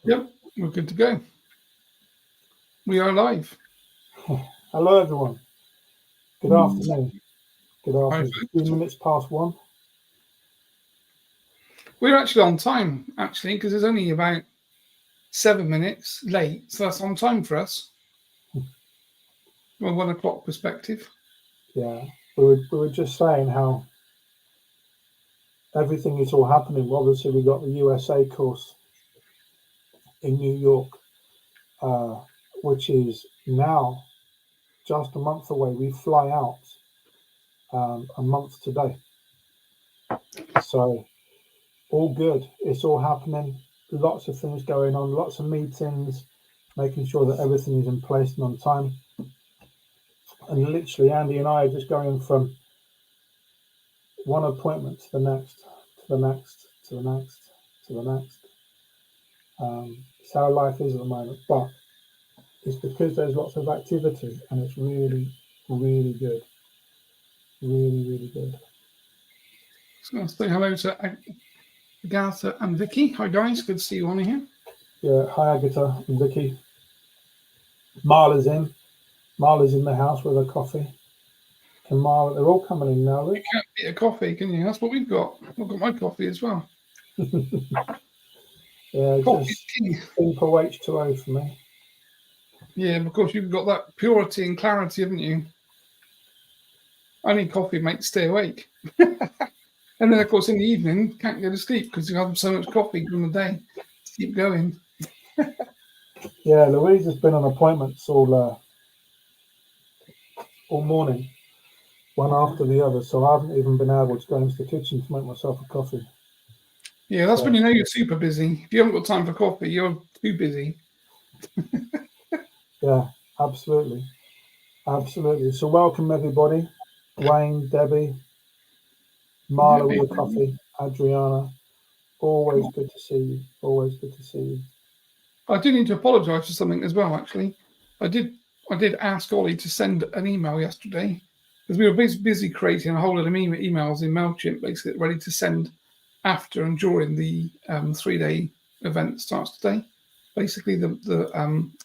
Yep, we're good to go. We are live. Hello, everyone. Good afternoon. Good Hi, afternoon. A few minutes past 1. we're actually on time, because there's only about 7 minutes late, so that's on time for us. From a 1 o'clock perspective. Yeah, we were just saying how everything is all happening. Obviously, we got the USA course in New York, which is now just a month away. We fly out a month today. So, all good. It's all happening. Lots of things going on, lots of meetings, making sure that everything is in place and on time. And literally, Andy and I are just going from one appointment to the next, to the next, to the next, to the next. It's how life is at the moment, but it's because there's lots of activity and it's really, really good. Really, really good. So I'll say hello to Agatha and Vicky. Hi guys, good to see you on here. Yeah, hi Agatha and Vicky. Marla's in. Marla's in the house with her coffee. And Marla, they're all coming in now. You can't beat a coffee, can you? That's what we've got. I've got my coffee as well. Yeah, Coffee's just key. simple H2O for me. Yeah, of course you've got that purity and clarity, haven't you? Only coffee makes stay awake. And then, of course, in the evening, can't go to sleep because you have so much coffee during the day to keep going. Yeah, Louise has been on appointments all morning, one after the other, so I haven't even been able to go into the kitchen to make myself a coffee. Yeah, that's when you know you're super busy. If you haven't got time for coffee, you're too busy. Yeah, absolutely. Absolutely. So welcome everybody. Wayne, Debbie, Marla with a coffee, Adriana. Always good to see you. Always good to see you. I do need to apologise for something as well, actually. I did ask Ollie to send an email yesterday because we were busy creating a whole lot of emails in MailChimp, basically ready to send after and during the 3-day event that starts today. Basically, the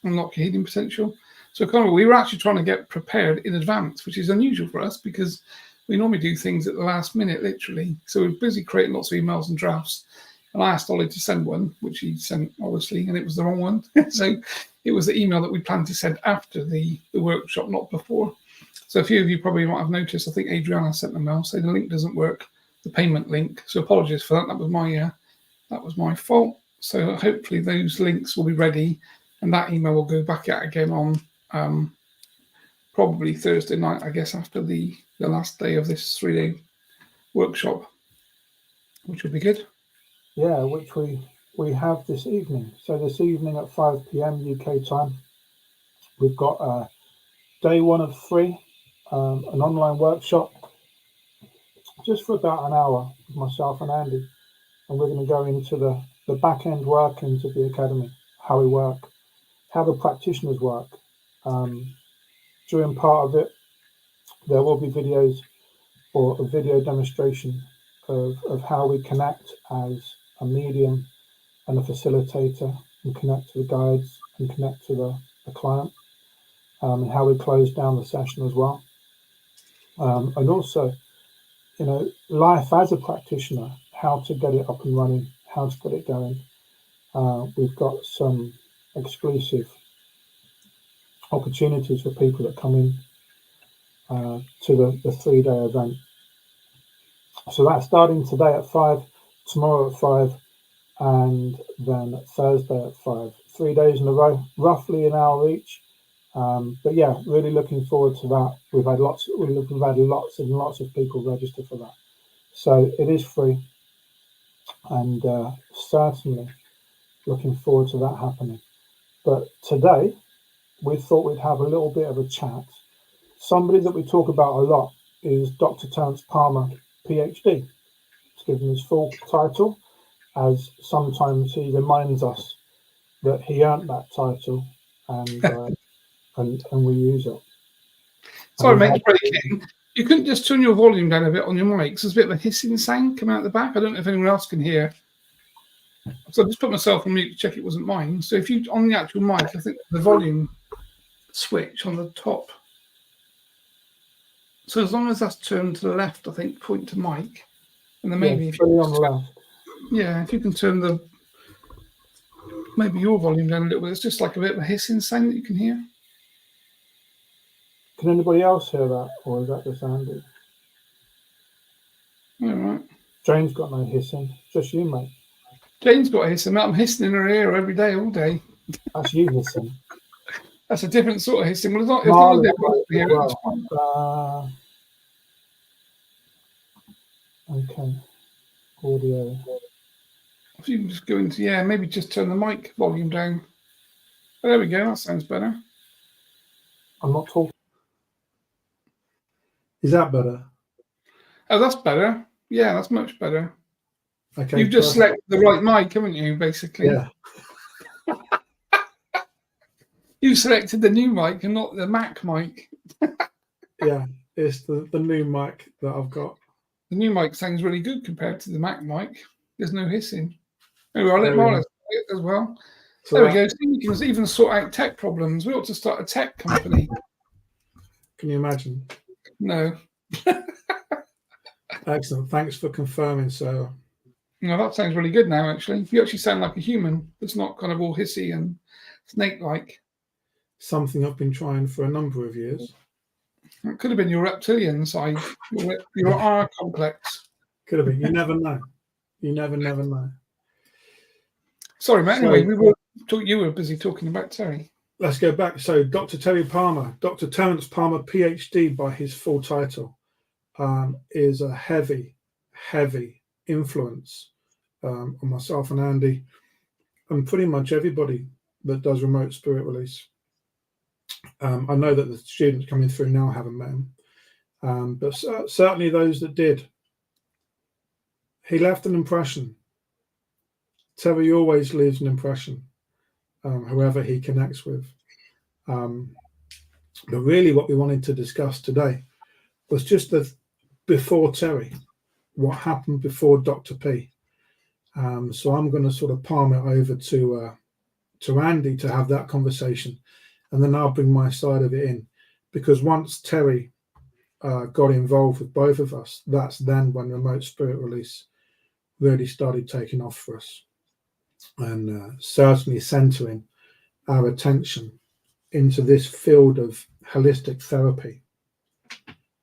unlock your hidden potential. So kind of we were actually trying to get prepared in advance, which is unusual for us because we normally do things at the last minute, literally. So we're busy creating lots of emails and drafts. And I asked Ollie to send one, which he sent, obviously, and it was the wrong one. So it was the email that we planned to send after the workshop, not before. So a few of you probably might have noticed, I think Adriana sent the mail saying the link doesn't work, the payment link. So apologies for that. That was my fault. So hopefully those links will be ready, and that email will go back out again on probably Thursday night, I guess, after the last day of this 3-day workshop, which will be good. Yeah, which we have this evening. So this evening at 5 p.m. UK time, we've got day 1 of 3, an online workshop, just for about an hour with myself and Andy. And we're going to go into the back end work into the academy, how we work, how the practitioners work. During part of it, there will be videos or a video demonstration of how we connect as a medium and a facilitator and connect to the guides and connect to the client, and how we close down the session as well. And also, life as a practitioner, how to get it up and running, how to get it going. We've got some exclusive opportunities for people that come in to the 3-day event. So that's starting today at 5, tomorrow at 5, and then Thursday at 5. 3 days in a row, roughly an hour each. But yeah, really looking forward to that. We've had lots and lots of people register for that. So it is free, and certainly looking forward to that happening. But today, we thought we'd have a little bit of a chat. Somebody that we talk about a lot is Dr. Terence Palmer, PhD. He's given his full title, as sometimes he reminds us that he earned that title, and we use it. Sorry, mate, to break in. You couldn't just turn your volume down a bit on your mics. There's a bit of a hissing sound coming out the back. I don't know if anyone else can hear. So I just put myself on mute to check it wasn't mine. So if you, on the actual mic, I think the volume switch on the top. So as long as that's turned to the left, I think, point to mic. And then maybe if you on the left. Yeah, if you can turn maybe your volume down a little bit. It's just like a bit of a hissing sound that you can hear. Can anybody else hear that, or is that just Andy? All right. Jane's got no hissing. Just you, mate. Jane's got a hissing. I'm hissing in her ear every day, all day. That's you hissing. That's a different sort of hissing. Well, it's not Marley a different here. well. Okay. Audio. If you can just go into, maybe just turn the mic volume down. Oh, there we go. That sounds better. I'm not talking. Is that better? Oh, that's better. Yeah, that's much better. Okay. You've just selected the right mic, haven't you, basically? Yeah. You selected the new mic and not the Mac mic. Yeah, it's the new mic that I've got. The new mic sounds really good compared to the Mac mic. There's no hissing. Anyway, I'll let Marla say it as well. So there we go. So we can even sort out tech problems. We ought to start a tech company. Can you imagine? No. Excellent. Thanks for confirming, Sarah. No, that sounds really good now, actually. You actually sound like a human. It's not kind of all hissy and snake-like. Something I've been trying for a number of years. It could have been your reptilian side, your R complex. Could have been. You never know. You never know. Sorry, Matt. Anyway, you were busy talking about Terry. Let's go back. So Dr. Terry Palmer, Dr. Terence Palmer, PhD by his full title, is a heavy influence on myself and Andy and pretty much everybody that does remote spirit release. I know that the students coming through now haven't met him, but certainly those that did. He left an impression. Terry always leaves an impression, whoever he connects with. But really what we wanted to discuss today was just the before Terry, what happened before Dr. P. So I'm going to sort of palm it over to Andy to have that conversation, and then I'll bring my side of it in, because once Terry got involved with both of us, that's then when remote spirit release really started taking off for us, and certainly centering our attention into this field of holistic therapy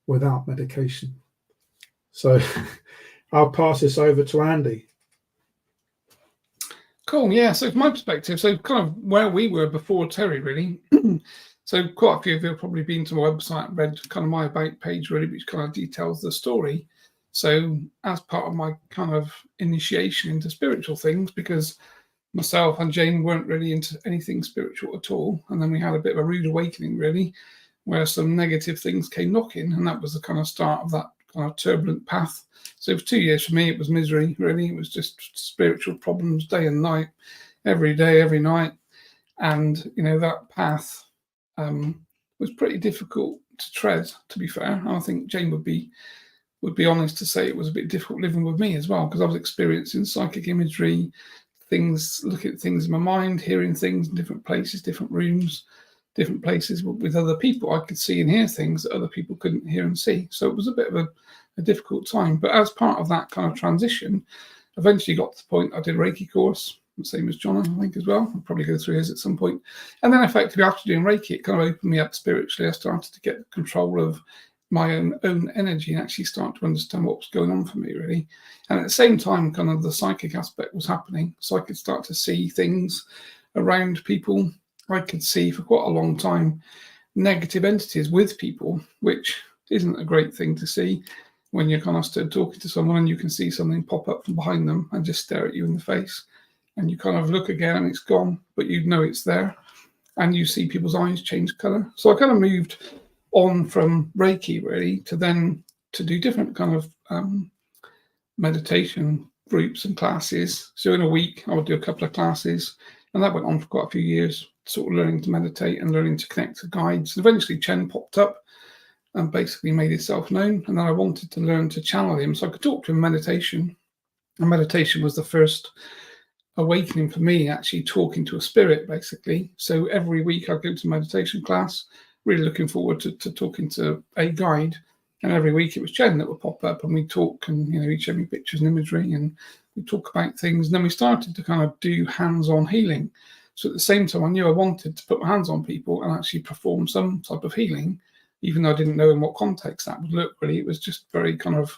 without medication. So I'll pass this over to Andy. Cool. Yeah. So from my perspective, so kind of where we were before Terry, really. So quite a few of you have probably been to my website and read kind of my about page, really, which kind of details the story. So as part of my kind of initiation into spiritual things, because myself and Jane weren't really into anything spiritual at all, and then we had a bit of a rude awakening, really, where some negative things came knocking, and that was the kind of start of that kind of turbulent path. So for 2 years for me, it was misery, really. It was just spiritual problems day and night, every day, every night. And, you know, that path was pretty difficult to tread, to be fair. I think Jane would be honest to say it was a bit difficult living with me as well, because I was experiencing psychic imagery, things, looking at things in my mind, hearing things in different places, different rooms, different places with other people. I could see and hear things that other people couldn't hear and see. So it was a bit of a difficult time. But as part of that kind of transition, eventually got to the point I did a Reiki course, the same as Jonno, I think, as well. I'll probably go through his at some point. And then effectively after doing Reiki, it kind of opened me up spiritually. I started to get control of my own energy and actually start to understand what was going on for me, really. And at the same time, kind of the psychic aspect was happening. So I could start to see things around people. I could see for quite a long time negative entities with people, which isn't a great thing to see when you're kind of stood talking to someone and you can see something pop up from behind them and just stare at you in the face. And you kind of look again and it's gone, but you know it's there. And you see people's eyes change colour. So I kind of moved on from Reiki, really, to do different kind of meditation groups and classes. So in a week, I would do a couple of classes. And that went on for quite a few years, sort of learning to meditate and learning to connect to guides. And eventually Chen popped up and basically made himself known. And then I wanted to learn to channel him so I could talk to him in meditation. And meditation was the first awakening for me, actually talking to a spirit, basically. So every week I go to meditation class, really looking forward to talking to a guide. And every week it was Jen that would pop up and we'd talk, and he'd show me pictures and imagery and we'd talk about things. And then we started to kind of do hands-on healing. So at the same time, I knew I wanted to put my hands on people and actually perform some type of healing, even though I didn't know in what context that would look really. It was just very kind of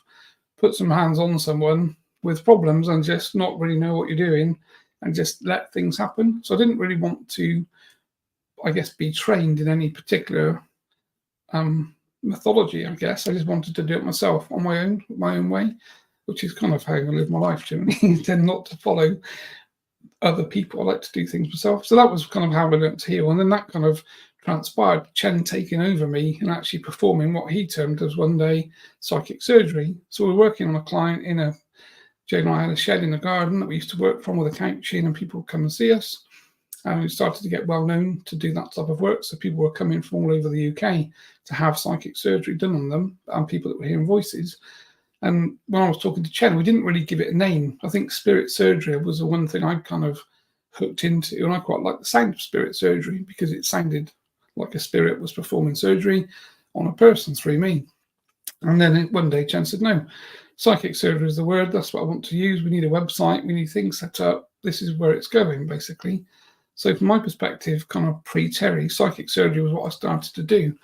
put some hands on someone with problems and just not really know what you're doing and just let things happen. So I didn't really want to, I guess, be trained in any particular mythology, I guess. I just wanted to do it myself on my own way, which is kind of how I live my life generally. Tend not to follow other people. I like to do things myself. So that was kind of how I learned to heal. And then that kind of transpired, Chen taking over me and actually performing what he termed as one day psychic surgery. So we were working on a client in a, Jane and I had a shed in the garden that we used to work from with a couch in, and people would come and see us. And we started to get well known to do that type of work. So people were coming from all over the UK to have psychic surgery done on them, and people that were hearing voices. And when I was talking to Chen, we didn't really give it a name. I think spirit surgery was the one thing I kind of hooked into. And I quite like the sound of spirit surgery because it sounded like a spirit was performing surgery on a person through me. And then one day Chen said, no, psychic surgery is the word. That's what I want to use. We need a website. We need things set up. This is where it's going, basically. So from my perspective, kind of pre-Terry, psychic surgery was what I started to do.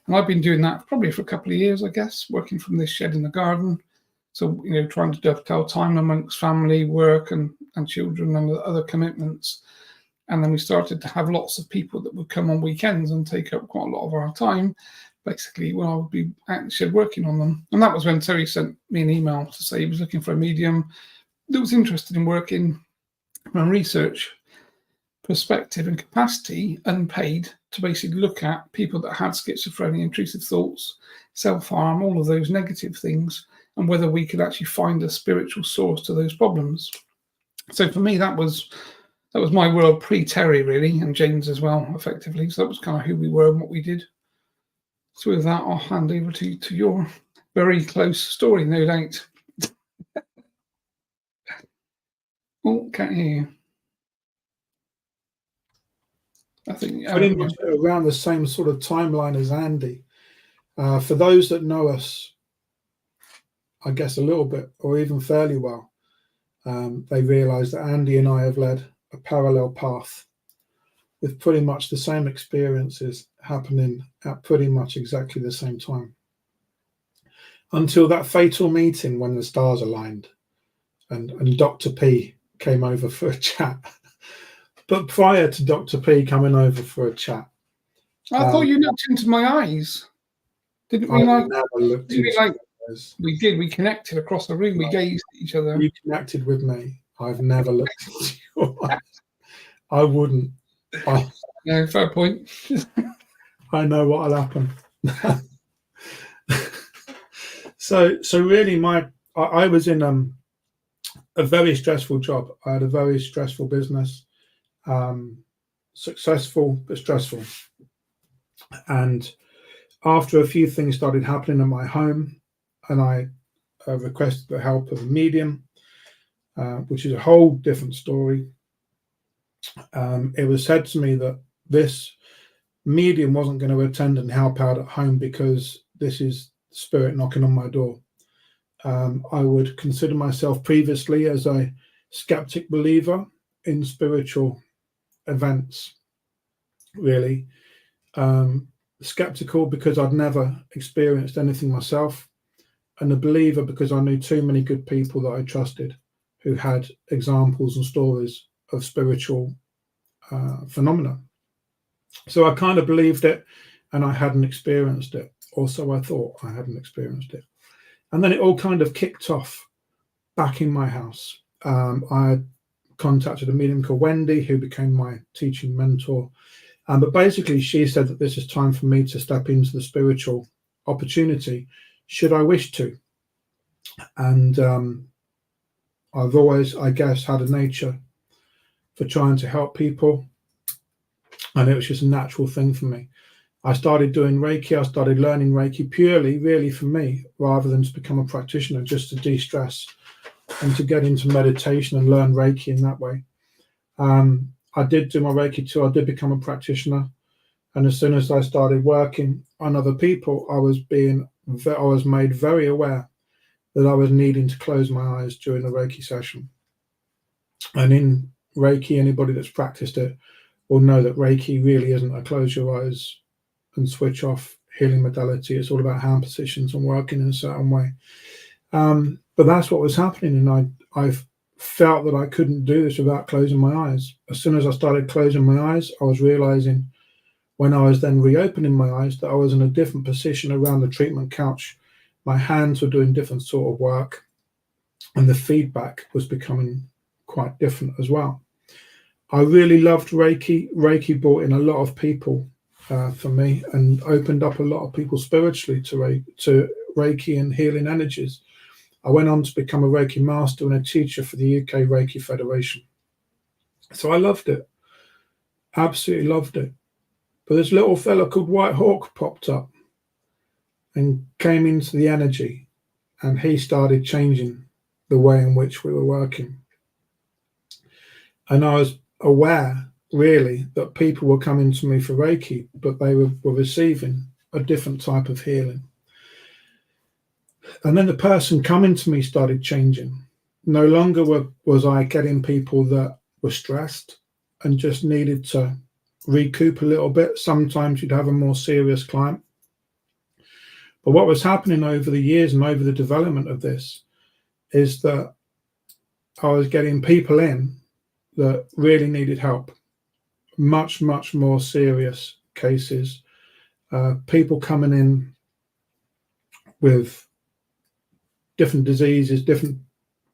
And I've been doing that probably for a couple of years, I guess, working from this shed in the garden. So, trying to dovetail time amongst family, work, and children and other commitments. And then we started to have lots of people that would come on weekends and take up quite a lot of our time, basically, when I would be out in the shed working on them. And that was when Terry sent me an email to say he was looking for a medium that was interested in working on research perspective and capacity, unpaid, to basically look at people that had schizophrenia, intrusive thoughts, self-harm, all of those negative things, and whether we could actually find a spiritual source to those problems. So for me, that was my world pre-Terry, really, and James as well, effectively. So that was kind of who we were and what we did. So with that, I'll hand over to your very close story, no doubt. Oh, can't hear you. I think pretty much around the same sort of timeline as Andy. For those that know us, I guess a little bit, or even fairly well, they realise that Andy and I have led a parallel path with pretty much the same experiences happening at pretty much exactly the same time. Until that fatal meeting when the stars aligned and Dr. P came over for a chat. But prior to Dr. P coming over for a chat, I thought you looked into my eyes. Didn't we? We did. We connected across the room. We gazed at each other. You connected with me. I've never looked into your eyes. I wouldn't. No, fair point. I know what'll happen. So really, I was in a very stressful job. I had a very stressful business. Successful but stressful, and after a few things started happening in my home, and I requested the help of a medium, which is a whole different story. It was said to me that this medium wasn't going to attend and help out at home because this is spirit knocking on my door. I would consider myself previously as a skeptic believer in spiritual events, really. Skeptical because I'd never experienced anything myself, and a believer because I knew too many good people that I trusted who had examples and stories of spiritual phenomena. So I kind of believed it, and I hadn't experienced it, or so I thought. I hadn't experienced it. And then it all kind of kicked off back in my house. I contacted a medium called Wendy, who became my teaching mentor. But basically, she said that this is time for me to step into the spiritual opportunity, should I wish to. And I've always, I guess, had a nature for trying to help people. And it was just a natural thing for me. I started doing Reiki. I started learning Reiki purely, really for me, rather than to become a practitioner, just to de-stress and to get into meditation and learn Reiki in that way. I did do my Reiki too. I did become a practitioner, and as soon as I started working on other people, I was made very aware that I was needing to close my eyes during the Reiki session. And in Reiki, anybody that's practiced it will know that Reiki really isn't a close your eyes and switch off healing modality. It's all about hand positions and working in a certain way. But that's what was happening, and I felt that I couldn't do this without closing my eyes. As soon as I started closing my eyes, I was realizing when I was then reopening my eyes that I was in a different position around the treatment couch. My hands were doing different sort of work, and the feedback was becoming quite different as well. I really loved Reiki. Reiki brought in a lot of people for me and opened up a lot of people spiritually to Reiki and healing energies. I went on to become a Reiki master and a teacher for the UK Reiki Federation. So I loved it. Absolutely loved it. But this little fella called White Hawk popped up and came into the energy, and he started changing the way in which we were working. And I was aware, really, that people were coming to me for Reiki, but they were receiving a different type of healing. And then the person coming to me started changing. No longer was I getting people that were stressed and just needed to recoup a little bit. Sometimes you'd have a more serious client. But what was happening over the years and over the development of this is that I was getting people in that really needed help. Much, much more serious cases. People coming in with different diseases, different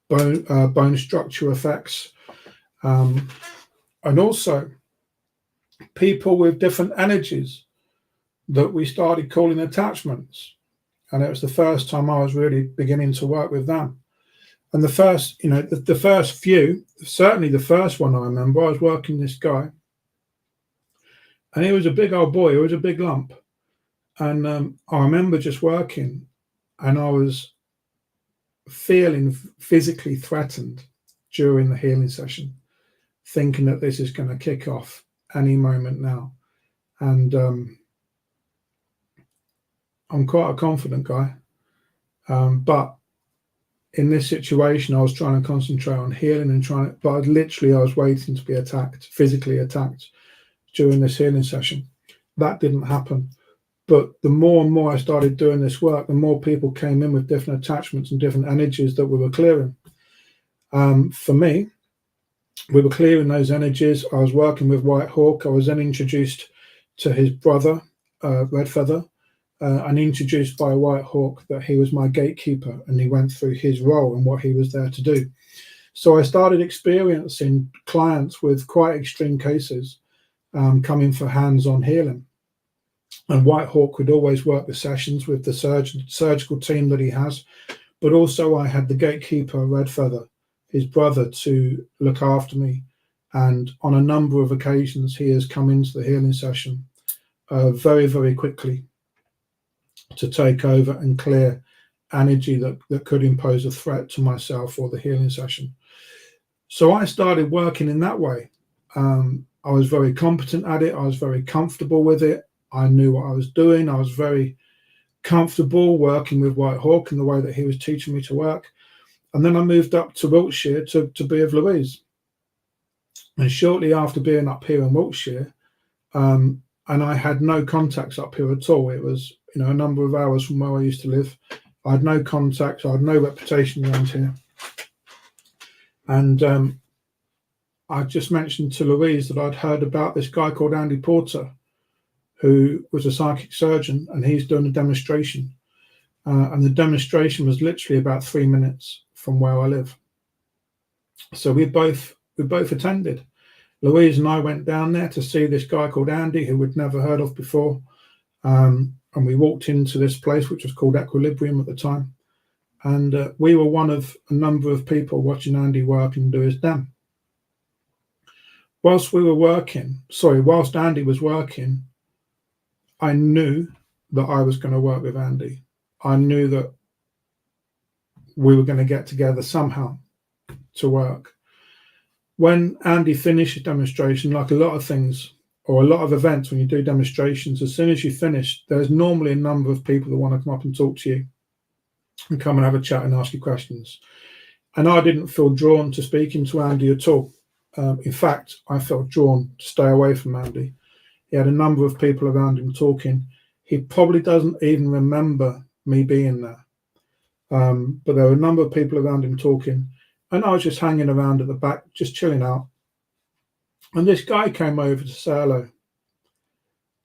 bone structure effects, and also people with different energies that we started calling attachments. And it was the first time I was really beginning to work with them. And the first, the first few, certainly the first one I remember, I was working this guy, and he was a big old boy. He was a big lump. And I remember just working, and I was feeling physically threatened during the healing session, thinking that this is going to kick off any moment now. And I'm quite a confident guy. But in this situation, I was trying to concentrate on healing and but I was waiting to be attacked, physically attacked during this healing session. That didn't happen. But the more and more I started doing this work, the more people came in with different attachments and different energies that we were clearing. For me, we were clearing those energies. I was working with White Hawk. I was then introduced to his brother, Red Feather, and introduced by White Hawk that he was my gatekeeper, and he went through his role and what he was there to do. So I started experiencing clients with quite extreme cases coming for hands-on healing. And White Hawk would always work the sessions with the surgical team that he has. But also I had the gatekeeper, Red Feather, his brother, to look after me. And on a number of occasions, he has come into the healing session very, very quickly to take over and clear energy that could impose a threat to myself or the healing session. So I started working in that way. I was very competent at it. I was very comfortable with it. I knew what I was doing. I was very comfortable working with White Hawk in the way that he was teaching me to work. And then I moved up to Wiltshire to be with Louise. And shortly after being up here in Wiltshire, and I had no contacts up here at all. It was, a number of hours from where I used to live. I had no contacts. I had no reputation around here. And I just mentioned to Louise that I'd heard about this guy called Andy Porter, who was a psychic surgeon, and he's doing a demonstration. And the demonstration was literally about 3 minutes from where I live. So we both attended. Louise and I went down there to see this guy called Andy, who we'd never heard of before. And we walked into this place, which was called Equilibrium at the time. And we were one of a number of people watching Andy work and do his dem. Whilst Andy was working, I knew that I was going to work with Andy. I knew that we were going to get together somehow to work. when Andy finished his demonstration, like a lot of things or a lot of events, when you do demonstrations, as soon as you finish, there's normally a number of people that want to come up and talk to you and come and have a chat and ask you questions. And I didn't feel drawn to speaking to Andy at all. In fact, I felt drawn to stay away from Andy. He had a number of people around him talking. He probably doesn't even remember me being there. But there were a number of people around him talking, and I was just hanging around at the back, just chilling out. And this guy came over to say hello.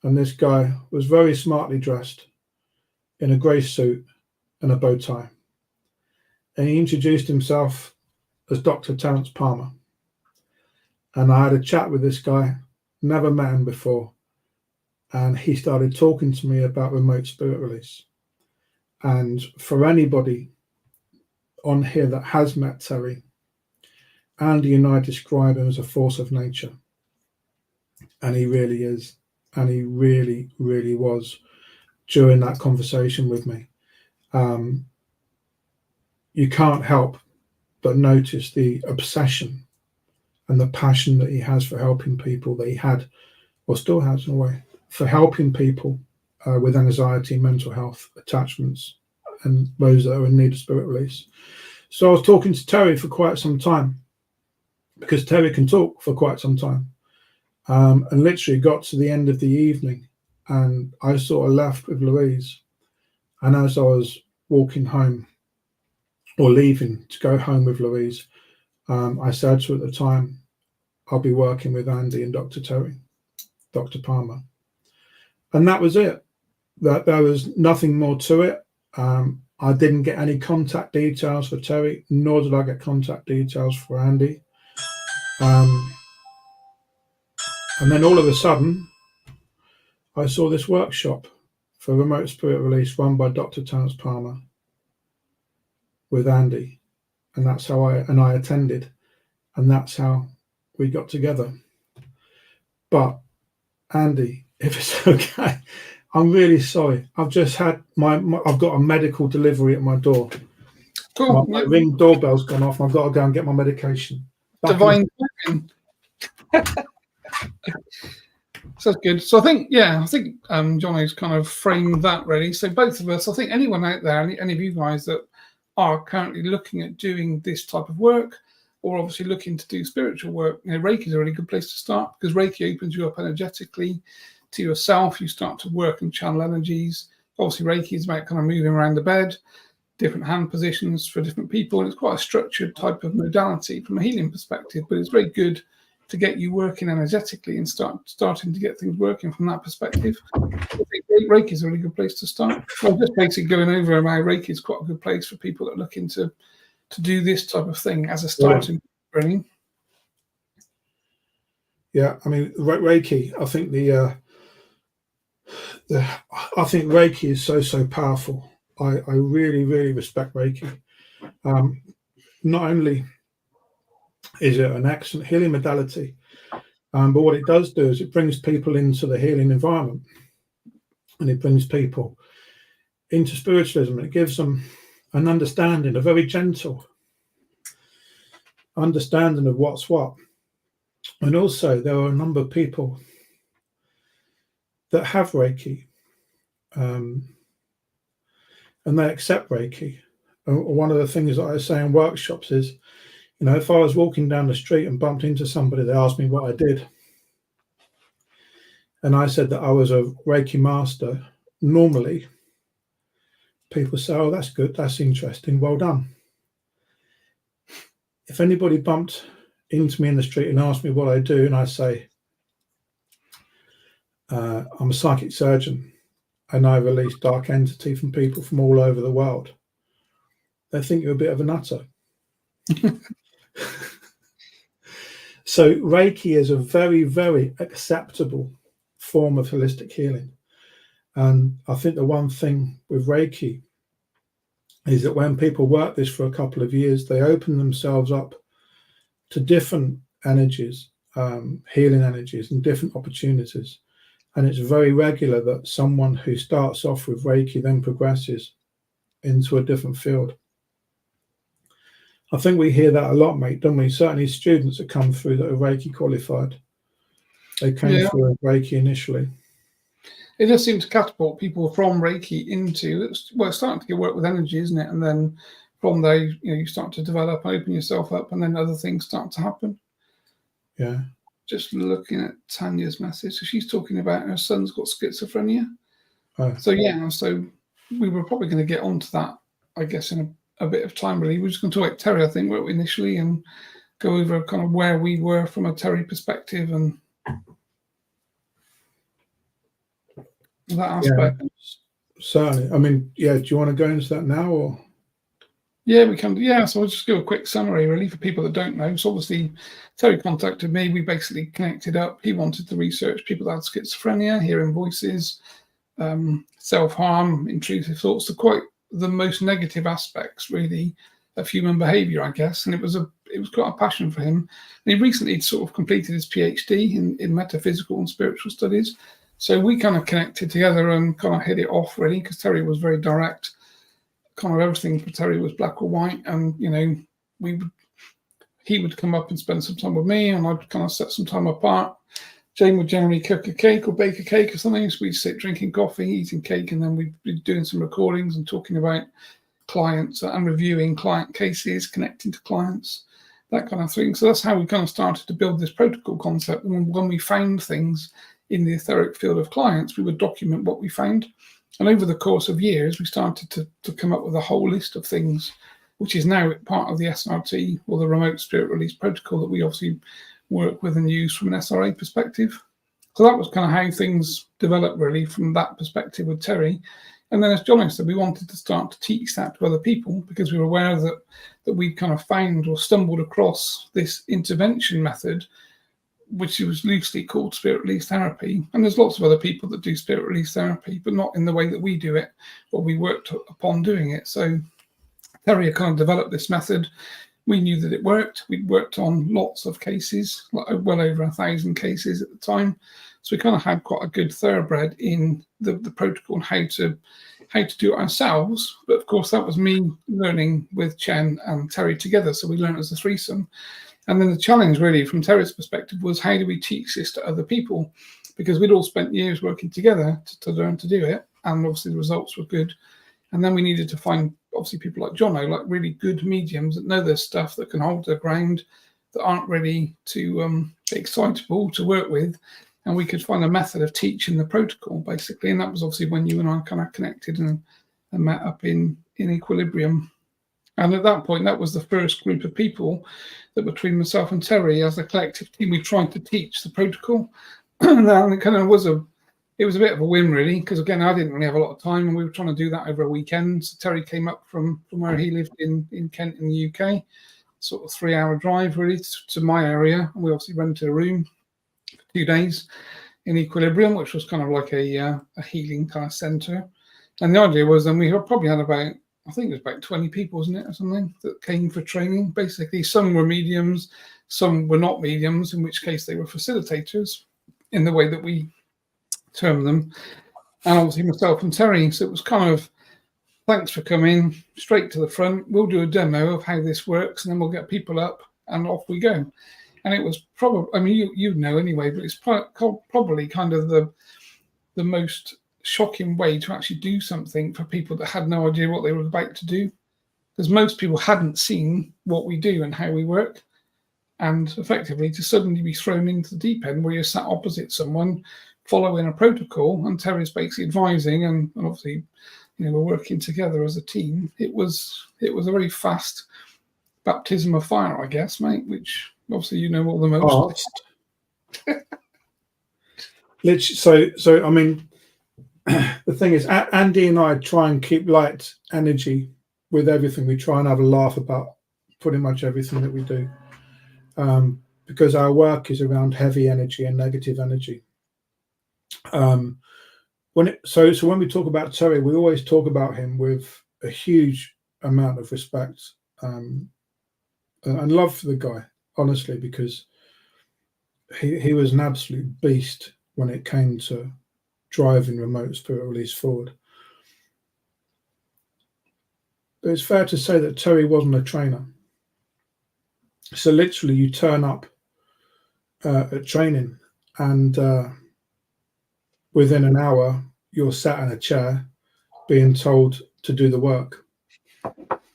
And this guy was very smartly dressed in a grey suit and a bow tie. And he introduced himself as Dr. Terence Palmer. And I had a chat with this guy, never met him before. And he started talking to me about remote spirit release. And for anybody on here that has met Terry, Andy and I describe him as a force of nature. And he really is. And he really, really was during that conversation with me. You can't help but notice the obsession and the passion that he has for helping people, that he had, or still has in a way, for helping people with anxiety, mental health, attachments, and those that are in need of spirit release. So I was talking to Terry for quite some time, because Terry can talk for quite some time, and literally got to the end of the evening, and I sort of left with Louise. And as I was walking home, or leaving to go home with Louise, I said to her at the time, I'll be working with Andy and Dr. Palmer. And that was it. That there was nothing more to it. I didn't get any contact details for Terry, nor did I get contact details for Andy. And then all of a sudden, I saw this workshop for remote spirit release run by Dr. Terence Palmer with Andy. And that's how I attended. And that's how we got together. But Andy, if it's okay, I'm really sorry. I've just had I've got a medical delivery at my door. Cool. My ring doorbell's gone off, and I've got to go and get my medication. Divine timing. So that's good. So I think Jonno's kind of framed that really. So both of us, I think anyone out there, any of you guys that are currently looking at doing this type of work, or obviously looking to do spiritual work, Reiki is a really good place to start, because Reiki opens you up energetically to yourself. You start to work and channel energies. Obviously, Reiki is about kind of moving around the bed, different hand positions for different people. And it's quite a structured type of modality from a healing perspective, but it's very good to get you working energetically and starting to get things working from that perspective. I think Reiki is a really good place to start. Well, just basically going over how Reiki is quite a good place for people that are looking to do this type of thing as a starting training. Yeah, I mean, Reiki, I think I think Reiki is so powerful. I really, really respect Reiki. Not only is it an excellent healing modality, but what it does do is it brings people into the healing environment, and it brings people into spiritualism. It gives them an understanding, a very gentle understanding of what's what. And also, there are a number of people that have Reiki, and they accept Reiki. And one of the things that I say in workshops is, if I was walking down the street and bumped into somebody, they asked me what I did, and I said that I was a Reiki master, normally people say, oh, that's good, that's interesting, well done. If anybody bumped into me in the street and asked me what I do, and I say, I'm a psychic surgeon and I release dark entity from people from all over the world, they think you're a bit of a nutter. So Reiki is a very, very acceptable form of holistic healing. And I think the one thing with Reiki is that when people work this for a couple of years, they open themselves up to different energies, healing energies and different opportunities. And it's very regular that someone who starts off with Reiki then progresses into a different field. I think we hear that a lot, mate, don't we? Certainly students that come through that are Reiki qualified. They came through Reiki initially. It just seems to catapult people from Reiki into, it's starting to get work with energy, isn't it? And then from there, you start to develop and open yourself up, and then other things start to happen. Yeah. Just looking at Tanya's message. So she's talking about her son's got schizophrenia. Oh. So we were probably going to get onto that, I guess, in a bit of time, really. We're just going to talk about Terry, I think, weren't we, initially, and go over kind of where we were from a Terry perspective and that aspect. Yeah, certainly. I mean, do you want to go into that now, or? Yeah, we can. Yeah, so I'll just give a quick summary, really, for people that don't know. So obviously, Terry contacted me. We basically connected up. He wanted to research people that had schizophrenia, hearing voices, self-harm, intrusive thoughts, the most negative aspects, really, of human behaviour, I guess. And it was quite a passion for him. And he recently sort of completed his PhD in metaphysical and spiritual studies. So we kind of connected together and kind of hit it off, really, because Terry was very direct. Kind of everything for Terry was black or white, and he would come up and spend some time with me, and I'd kind of set some time apart. Jane would generally cook a cake or bake a cake or something, so we'd sit drinking coffee, eating cake, and then we'd be doing some recordings and talking about clients and reviewing client cases, connecting to clients, that kind of thing. So that's how we kind of started to build this protocol concept. When we found things in the etheric field of clients, we would document what we found. And over the course of years, we started to come up with a whole list of things, which is now part of the SRT, or the Remote Spirit Release Protocol, that we obviously work with and use from an SRA perspective. So that was kind of how things developed, really, from that perspective with Terry. And then, as Jonno said, we wanted to start to teach that to other people, because we were aware that we kind of found or stumbled across this intervention method, which was loosely called spirit release therapy. And there's lots of other people that do spirit release therapy, but not in the way that we do it, or we worked upon doing it. So Terry kind of developed this method. We knew that it worked. We'd worked on lots of cases, well over 1,000 cases at the time. So we kind of had quite a good thoroughbred in the protocol and how to do it ourselves. But of course, that was me learning with Chen and Terry together. So we learned as a threesome. And then the challenge, really, from Terry's perspective, was how do we teach this to other people? Because we'd all spent years working together to learn to do it. And obviously the results were good. And then we needed to find, obviously, people like Jonno, like really good mediums that know their stuff, that can hold their ground, that aren't really too excitable to work with. And we could find a method of teaching the protocol, basically. And that was obviously when you and I kind of connected and met up in Equilibrium. And at that point, that was the first group of people that, between myself and Terry, as a collective team, we tried to teach the protocol. And it kind of was a bit of a win, really, because again, I didn't really have a lot of time, and we were trying to do that over a weekend. So Terry came up from where he lived in Kent in the UK, sort of 3-hour drive, really, to my area. And we obviously rented a room for 2 days in Equilibrium, which was kind of like a healing kind of centre. And the idea was, then we probably had about, I think it was about 20 people, wasn't it, or something, that came for training. Basically, some were mediums, some were not mediums, in which case they were facilitators in the way that we term them. And obviously myself and Terry. So it was kind of, thanks for coming, straight to the front. We'll do a demo of how this works, and then we'll get people up, and off we go. And it was probably, I mean, you know anyway, but it's probably kind of the most shocking way to actually do something for people that had no idea what they were about to do, because most people hadn't seen what we do and how we work, and effectively to suddenly be thrown into the deep end where you're sat opposite someone following a protocol, and Terry's basically advising, and obviously, we're working together as a team. It was a very fast baptism of fire, I guess, mate, which obviously all the most. So I mean, the thing is, Andy and I try and keep light energy with everything. We try and have a laugh about pretty much everything that we do, because our work is around heavy energy and negative energy. When we talk about Terry, we always talk about him with a huge amount of respect and love for the guy, honestly, because he was an absolute beast when it came to driving remote spirit release forward. But it's fair to say that Terry wasn't a trainer. So literally, you turn up at training, and within an hour, you're sat in a chair being told to do the work,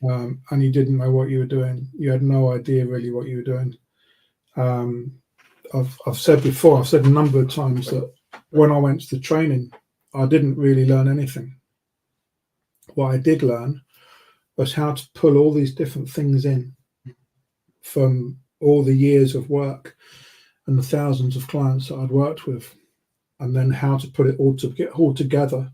and you didn't know what you were doing. You had no idea really what you were doing. I've said before, I've said a number of times that when I went to the training, I didn't really learn anything. What I did learn was how to pull all these different things in from all the years of work and the thousands of clients that I'd worked with, and then how to put it all together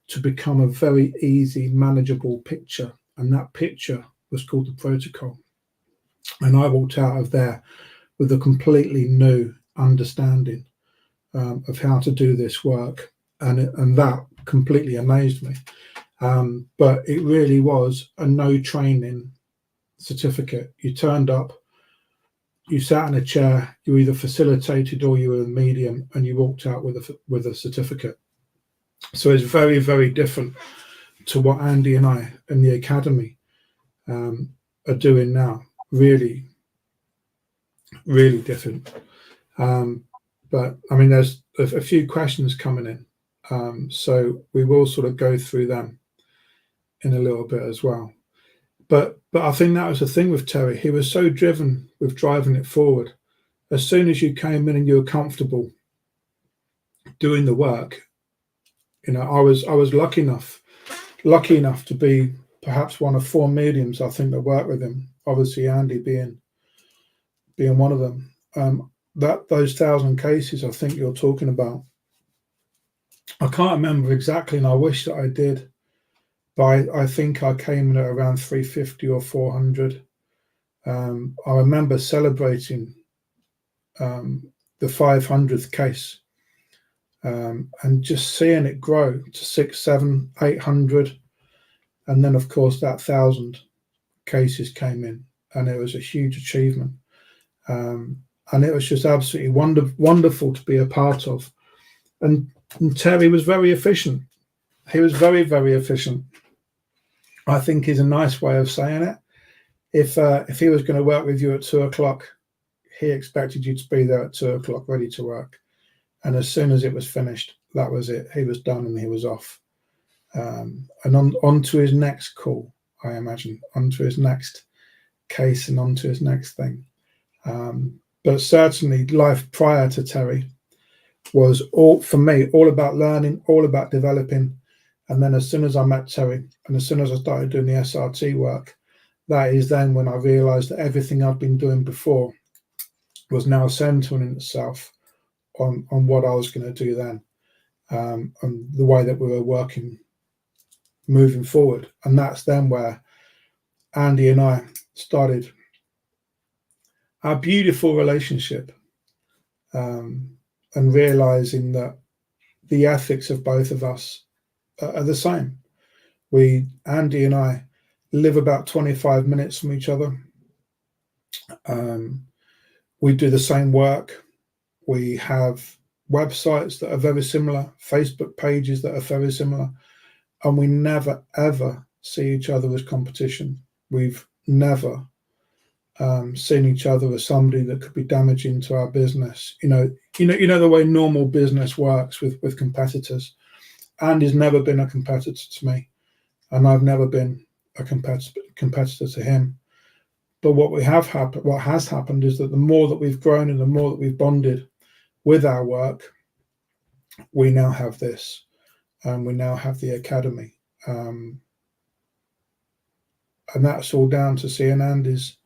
to become a very easy, manageable picture. And that picture was called the protocol. And I walked out of there with a completely new understanding of how to do this work, and that completely amazed me. But it really was a no training certificate. You turned up, you sat in a chair, you either facilitated or you were a medium, and you walked out with a certificate. So it's very, very different to what Andy and I and the academy are doing now. Really, really different. But I mean, there's a few questions coming in, so we will sort of go through them in a little bit as well. But I think that was the thing with Terry. He was so driven with driving it forward. As soon as you came in and you were comfortable doing the work, you know, I was lucky enough to be perhaps one of 4 mediums I think that worked with him. Obviously, Andy being one of them. Those 1,000 cases I think you're talking about, I can't remember exactly, and I wish that I did. But I think I came in at around 350 or 400. I remember celebrating the 500th case, and just seeing it grow to 600, 700, 800, and then of course that 1,000 cases came in, and it was a huge achievement, and it was just absolutely wonderful to be a part of. And Terry was very efficient. He was very, very efficient, I think, is a nice way of saying it. If he was going to work with you at 2 o'clock, he expected you to be there at 2 o'clock, ready to work. And as soon as it was finished, that was it. He was done and he was off. And on to his next call, I imagine, on to his next case and on to his next thing. But certainly life prior to Terry was all about learning, all about developing. And then as soon as I met Terry and as soon as I started doing the SRT work, that is then when I realized that everything I'd been doing before was now centering itself on what I was going to do then, and the way that we were working moving forward. And that's then where Andy and I started our beautiful relationship, and realizing that the ethics of both of us are the same. Andy and I live about 25 minutes from each other. We do the same work. We have websites that are very similar, Facebook pages that are very similar, and we never ever see each other as competition. We've never seen each other as somebody that could be damaging to our business. You know the way normal business works with competitors. Andy's never been a competitor to me, and I've never been a competitor to him. But what has happened is that the more that we've grown and the more that we've bonded with our work, we now have this, and we now have the academy, and that's all down to seeing Andy's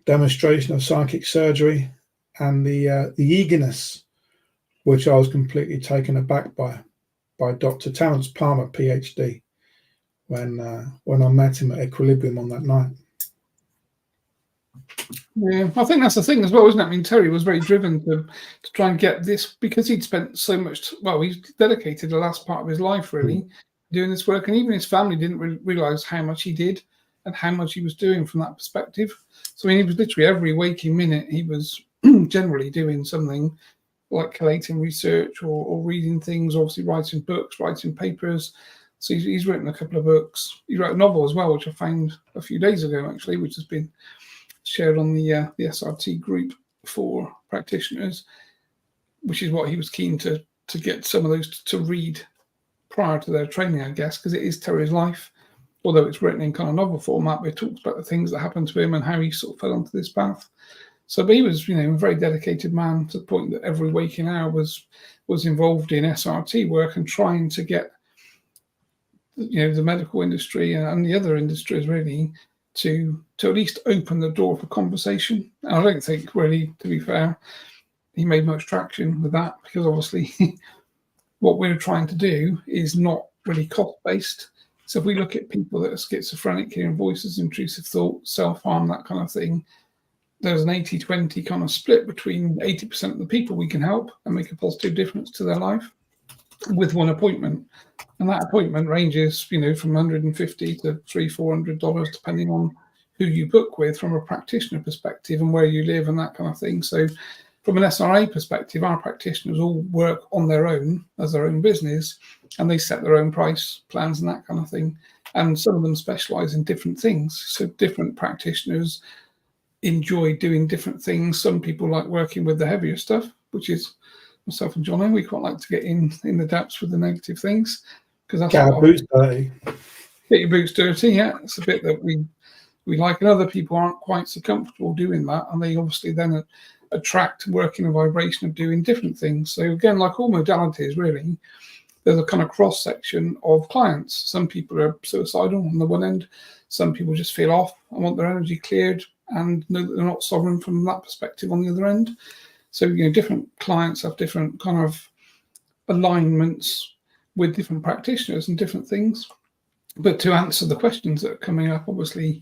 demonstration of psychic surgery and the eagerness, which I was completely taken aback by Dr. Terence Palmer, PhD, when I met him at Equilibrium on that night. Yeah, I think that's the thing as well, isn't it? I mean, Terry was very driven to try and get this, because he'd spent so much, he's dedicated the last part of his life really doing this work, and even his family didn't realize how much he did and how much he was doing from that perspective. So I mean, he was literally every waking minute he was generally doing something, like collating research or reading things, obviously writing books, writing papers. So he's written a couple of books. He wrote a novel as well, which I found a few days ago actually, which has been shared on the SRT group for practitioners, which is what he was keen to get some of those to read prior to their training, I guess, because it is Terry's life. Although it's written in kind of novel format, but it talks about the things that happened to him and how he sort of fell onto this path. So, but he was, a very dedicated man to the point that every waking hour was involved in SRT work and trying to get, the medical industry and the other industries really to at least open the door for conversation. And I don't think really, to be fair, he made much traction with that because obviously what we're trying to do is not really cost-based. So if we look at people that are schizophrenic, hearing voices, intrusive thoughts, self-harm, that kind of thing, there's an 80-20 kind of split between 80% of the people we can help and make a positive difference to their life with one appointment. And that appointment ranges, from $150 to $300-$400, depending on who you book with from a practitioner perspective and where you live and that kind of thing. So from an SRA perspective, our practitioners all work on their own as their own business, and they set their own price plans and that kind of thing. And some of them specialize in different things. So different practitioners enjoy doing different things. Some people like working with the heavier stuff, which is myself and Jonno. We quite like to get in the depths with the negative things because that's get our boots dirty. Get your boots dirty. Yeah, it's a bit that we like, and other people aren't quite so comfortable doing that, and they obviously then attract working a vibration of doing different things. So again, like all modalities, really, there's a kind of cross section of clients. Some people are suicidal on the one end. Some people just feel off and want their energy cleared and know that they're not sovereign from that perspective on the other end. So, different clients have different kind of alignments with different practitioners and different things. But to answer the questions that are coming up, obviously,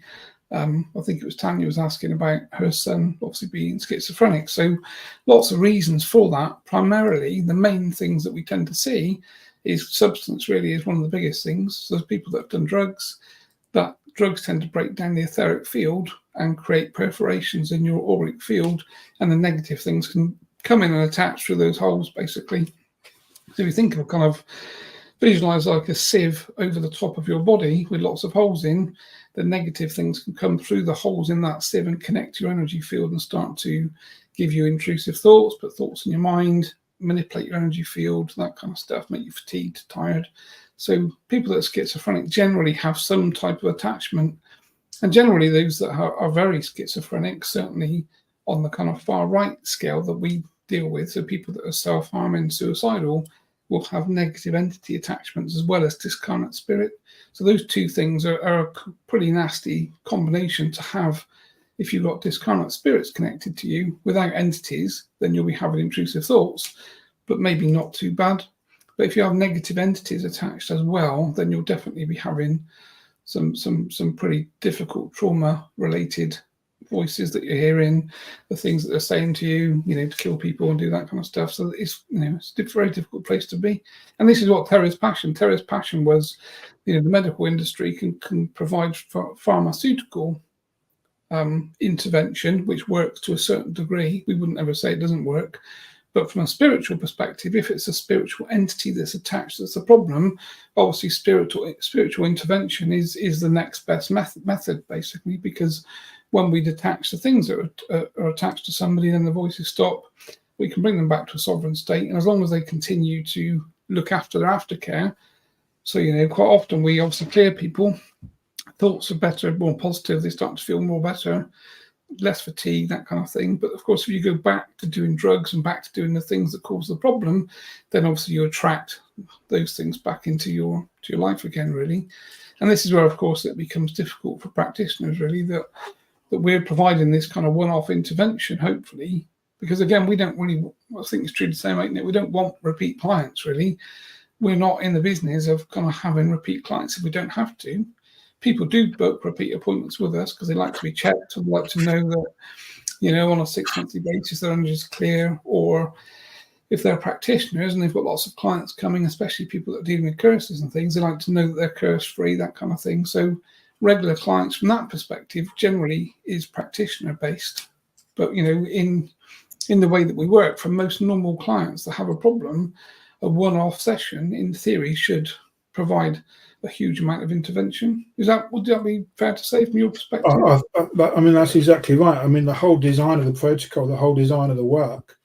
I think it was Tanya was asking about her son obviously being schizophrenic. So lots of reasons for that. Primarily, the main things that we tend to see is substance really is one of the biggest things. So there's people that have done drugs, that drugs tend to break down the etheric field and create perforations in your auric field, and the negative things can come in and attach through those holes, basically. So if you think of kind of visualize like a sieve over the top of your body with lots of holes in, the negative things can come through the holes in that sieve and connect to your energy field and start to give you intrusive thoughts, put thoughts in your mind, manipulate your energy field, that kind of stuff, make you fatigued, tired. So people that are schizophrenic generally have some type of attachment. And generally those that are very schizophrenic, certainly on the kind of far right scale that we deal with, so people that are self-harming, suicidal, will have negative entity attachments as well as discarnate spirit. So those two things are a pretty nasty combination to have. If you've got discarnate spirits connected to you without entities, then you'll be having intrusive thoughts, but maybe not too bad. But if you have negative entities attached as well, then you'll definitely be having some pretty difficult trauma-related voices that you're hearing, the things that they're saying to you, to kill people and do that kind of stuff. So it's, it's a very difficult place to be. And this is what Terry's passion was, the medical industry can provide pharmaceutical intervention, which works to a certain degree. We wouldn't ever say it doesn't work. But from a spiritual perspective, if it's a spiritual entity that's attached, that's a problem, obviously spiritual intervention is the next best method, basically, because when we detach the things that are attached to somebody, then the voices stop. We can bring them back to a sovereign state. And as long as they continue to look after their aftercare, so, quite often we obviously clear people, thoughts are better, more positive, they start to feel more better, less fatigue, that kind of thing. But of course, if you go back to doing drugs and back to doing the things that cause the problem, then obviously you attract those things back into your life again, really. And this is where, of course, it becomes difficult for practitioners, really, that we're providing this kind of one-off intervention, hopefully, because again, we don't really, I think it's true to say, mate, we don't want repeat clients, really. We're not in the business of kind of having repeat clients if we don't have to. People do book repeat appointments with us because they like to be checked and like to know that, on a 6-monthly basis, their energy is clear, or if they're practitioners and they've got lots of clients coming, especially people that are dealing with curses and things, they like to know that they're curse-free, that kind of thing. So regular clients from that perspective generally is practitioner-based. But, in the way that we work, for most normal clients that have a problem, a one-off session, in theory, should provide a huge amount of intervention. Would that be fair to say from your perspective? I mean, that's exactly right. I mean, the whole design of the protocol, the whole design of the work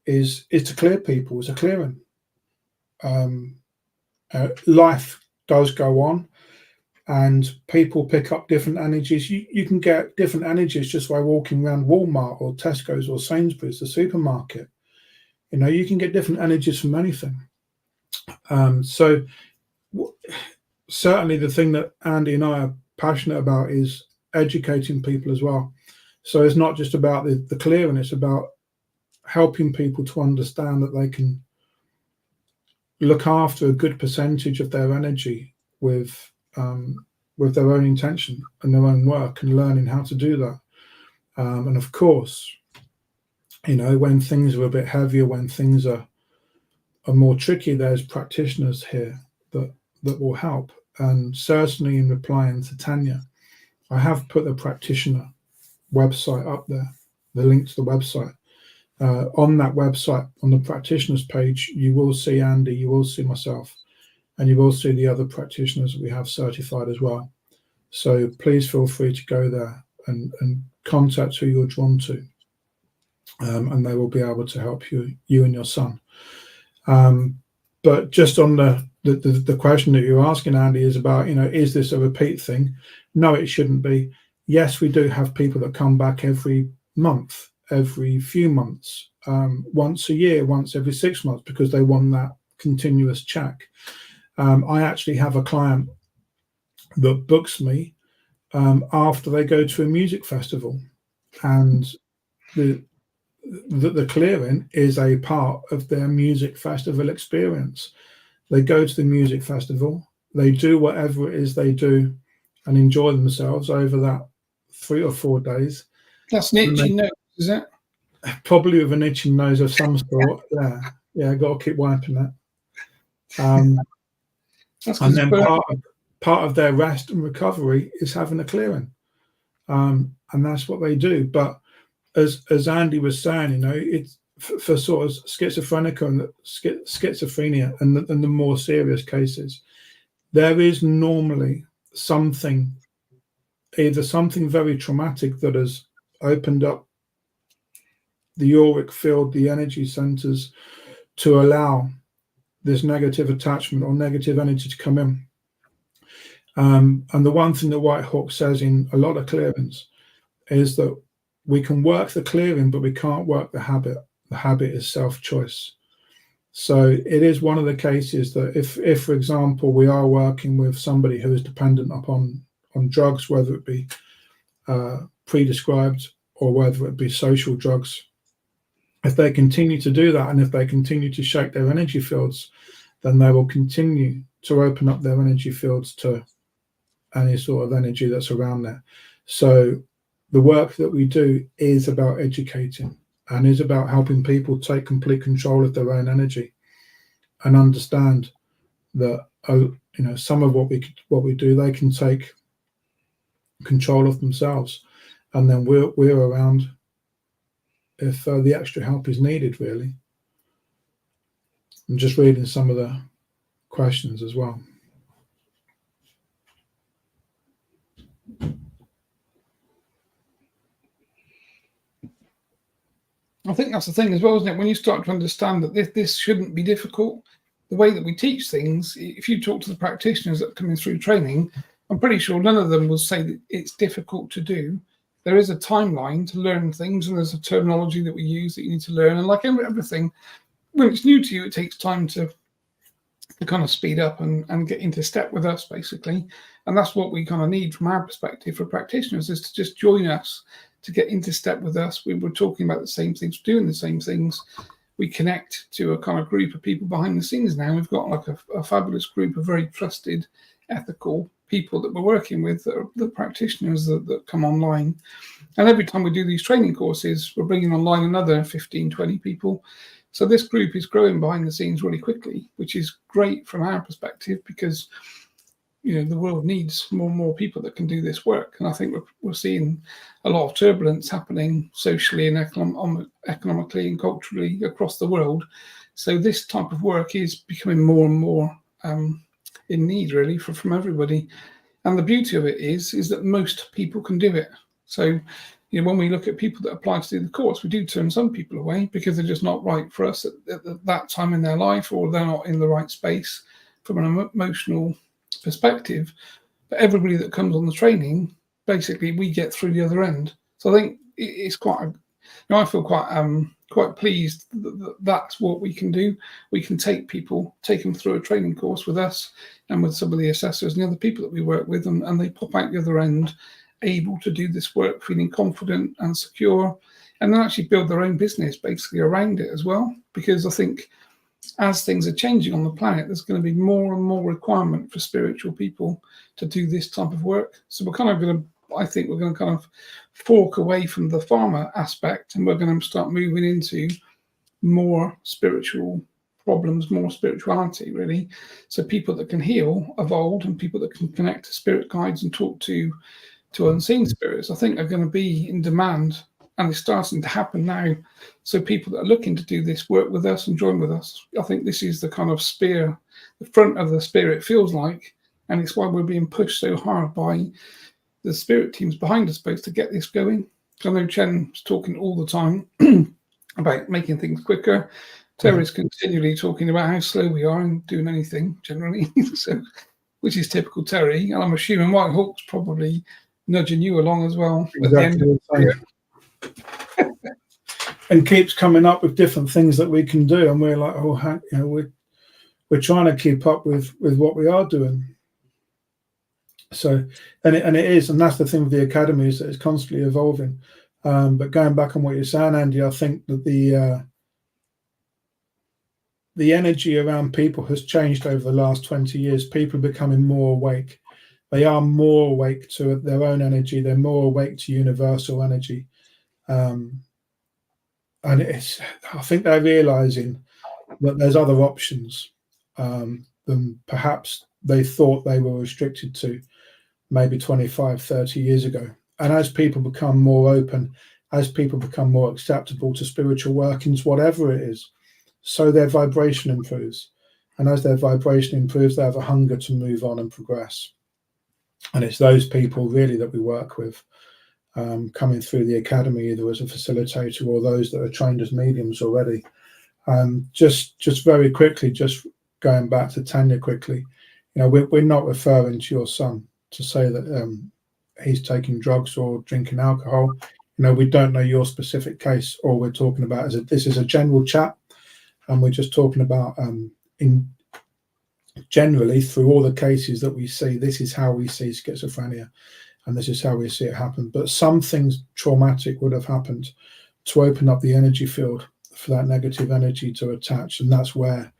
is to clear people, it's a clearing. Life does go on, and people pick up different energies. You can get different energies just by walking around Walmart or Tesco's or Sainsbury's, the supermarket. You know, you can get different energies from anything. So certainly the thing that Andy and I are passionate about is educating people as well. So it's not just about the clearing, it's about helping people to understand that they can look after a good percentage of their energy with their own intention and their own work, and learning how to do that. And of course, you know, when things are a bit heavier, when things are more tricky, there's practitioners here that will help. And certainly in replying to Tanya, I have put the practitioner website up there, the link to the website. On that website, on the practitioners page, you will see Andy, you will see myself, and you will see the other practitioners that we have certified as well. So please feel free to go there and contact who you're drawn to, and they will be able to help you and your son. But just on the question that you're asking, Andy, is about, you know, is this a repeat thing? No, it shouldn't be. Yes, we do have people that come back every month, every few months, once a year, once every 6 months, because they want that continuous check. I actually have a client that books me after they go to a music festival, and the clearing is a part of their music festival experience. They go to the music festival, they do whatever it is they do and enjoy themselves over that 3 or 4 days. That's an itchy nose, is it? Probably with an itching nose of some sort. Yeah, got to keep wiping that. And then part of their rest and recovery is having a clearing, and that's what they do. But as Andy was saying, you know, it's for sort of schizophrenia and the more serious cases, there is normally either something very traumatic that has opened up the auric field, the energy centers, to allow this negative attachment or negative energy to come in. And the one thing that White Hawk says in a lot of clearings is that we can work the clearing, but we can't work the habit. The habit is self-choice. So it is one of the cases that if, for example, we are working with somebody who is dependent upon drugs, whether it be pre-described or whether it be social drugs, if they continue to do that and if they continue to shake their energy fields, then they will continue to open up their energy fields to any sort of energy that's around there. So the work that we do is about educating and is about helping people take complete control of their own energy and understand that you know, some of what we do, they can take control of themselves, and then we're around if the extra help is needed. Really, I'm just reading some of the questions as well. I think that's the thing as well, isn't it? When you start to understand that this shouldn't be difficult, the way that we teach things, if you talk to the practitioners that are coming through training, I'm pretty sure none of them will say that it's difficult to do. There is a timeline to learn things, and there's a terminology that we use that you need to learn. And like everything, when it's new to you, it takes time to kind of speed up and get into step with us, basically. And that's what we kind of need from our perspective for practitioners, is to just join us, to get into step with us. We were talking about the same things, doing the same things. We connect to a kind of group of people behind the scenes now. We've got like a fabulous group of very trusted, ethical people that we're working with, the practitioners that come online. And every time we do these training courses, we're bringing online another 15, 20 people. So this group is growing behind the scenes really quickly, which is great from our perspective, because you know, the world needs more and more people that can do this work. And I think we're seeing a lot of turbulence happening socially and economically and culturally across the world. So this type of work is becoming more and more in need, really, from everybody. And the beauty of it is that most people can do it. So, when we look at people that apply to do the course, we do turn some people away because they're just not right for us at that time in their life, or they're not in the right space from an emotional perspective. But everybody that comes on the training, basically, we get through the other end. So I think it's quite. I feel quite pleased that that's what we can do. We can take them through a training course with us and with some of the assessors and the other people that we work with, and they pop out the other end able to do this work, feeling confident and secure, and then actually build their own business basically around it as well. Because I think as things are changing on the planet, there's going to be more and more requirement for spiritual people to do this type of work. So we're kind of going to, I think we're going to kind of fork away from the pharma aspect, and we're going to start moving into more spiritual problems, more spirituality, really. So people that can heal of old, and people that can connect to spirit guides and talk to unseen spirits, I think are going to be in demand, and it's starting to happen now. So people that are looking to do this work with us and join with us, I think this is the kind of spear, the front of the spear, it feels like, and it's why we're being pushed so hard by the spirit teams behind us both to get this going. I know Chen's talking all the time about making things quicker. Terry's continually talking about how slow we are in doing anything generally, so, which is typical Terry. And I'm assuming White Hawk's probably nudging you along as well. Exactly. And keeps coming up with different things that we can do, and we're like, we're trying to keep up with what we are doing. So, and it is, and that's the thing with the academy, is that it's constantly evolving. But going back on what you're saying, Andy, I think that the energy around people has changed over the last 20 years. People are becoming more awake. They are more awake to their own energy. They're more awake to universal energy. And I think they're realizing that there's other options than perhaps they thought they were restricted to maybe 25, 30 years ago. And as people become more open, as people become more acceptable to spiritual workings, whatever it is, so their vibration improves. And as their vibration improves, they have a hunger to move on and progress. And it's those people really that we work with, coming through the academy, either as a facilitator or those that are trained as mediums already. Just very quickly, just going back to Tanya quickly, we're not referring to your son to say that he's taking drugs or drinking alcohol. We don't know your specific case. All we're talking about is that this is a general chat, and we're just talking about in generally through all the cases that we see, this is how we see schizophrenia, and this is how we see it happen. But some things traumatic would have happened to open up the energy field for that negative energy to attach, and that's where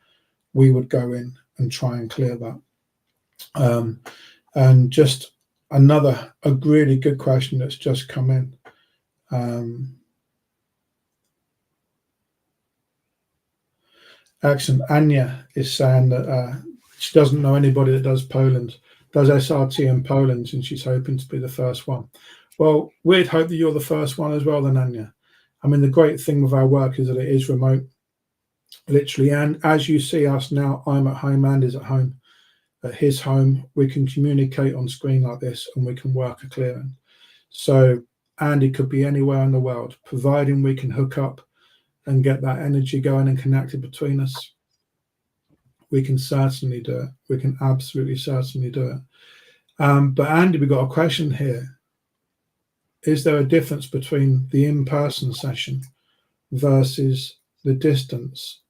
we would go in and try and clear that. And just a really good question that's just come in. Excellent. Anya is saying that she doesn't know anybody that does SRT in Poland, and she's hoping to be the first one. Well, we'd hope that you're the first one as well then, Anya. I mean, the great thing with our work is that it is remote, literally. And as you see us now, I'm at home, Andy's at home. At his home, we can communicate on screen like this, and we can work a clearing. So Andy could be anywhere in the world, providing we can hook up and get that energy going and connected between us. We can certainly do it. We can absolutely certainly do it. But Andy, we've got a question here. Is there a difference between the in-person session versus the distance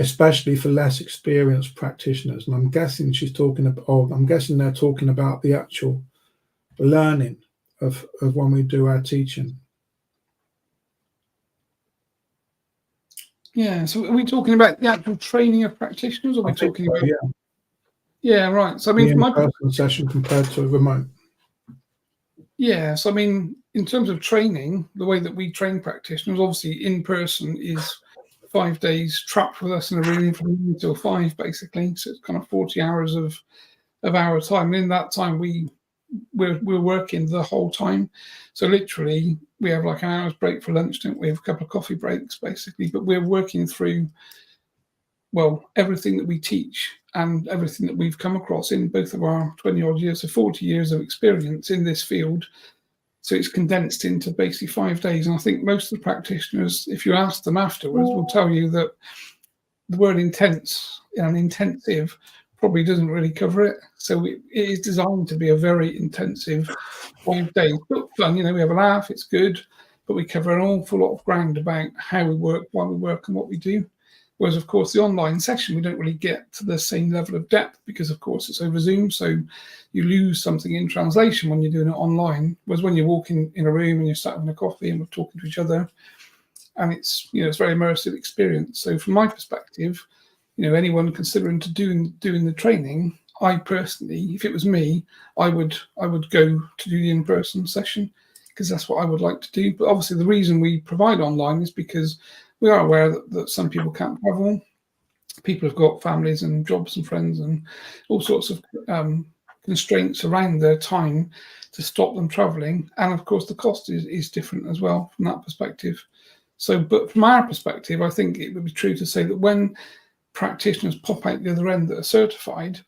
especially for less experienced practitioners? And I'm guessing they're talking about the actual learning of when we do our teaching. Yeah, so are we talking about the actual training of practitioners, or are we talking about? Yeah, right. So I mean, the in-person session compared to a remote. Yeah, so I mean, in terms of training, the way that we train practitioners, obviously in person is 5 days trapped with us in a room from 9 till 5, basically. So it's kind of 40 hours of our time. And in that time, we're working the whole time. So literally, we have like an hour's break for lunch, don't we? We have a couple of coffee breaks, basically. But we're working through, well, everything that we teach and everything that we've come across in both of our 20 odd years or 40 years of experience in this field. So it's condensed into basically 5 days. And I think most of the practitioners, if you ask them afterwards, will tell you that the word intense and intensive probably doesn't really cover it. So it is designed to be a very intensive 5 days. But fun, we have a laugh, it's good, but we cover an awful lot of ground about how we work, why we work, and what we do. Whereas, of course, the online session, we don't really get to the same level of depth because, of course, it's over Zoom. So you lose something in translation when you're doing it online. Whereas when you're walking in a room and you're sat having a coffee and we're talking to each other, and it's it's a very immersive experience. So from my perspective, anyone considering doing the training, I personally, if it was me, I would go to do the in-person session because that's what I would like to do. But obviously, the reason we provide online is because we are aware that some people can't travel. People have got families and jobs and friends and all sorts of constraints around their time to stop them traveling. And of course, the cost is different as well from that perspective. So, but from our perspective, I think it would be true to say that when practitioners pop out the other end that are certified,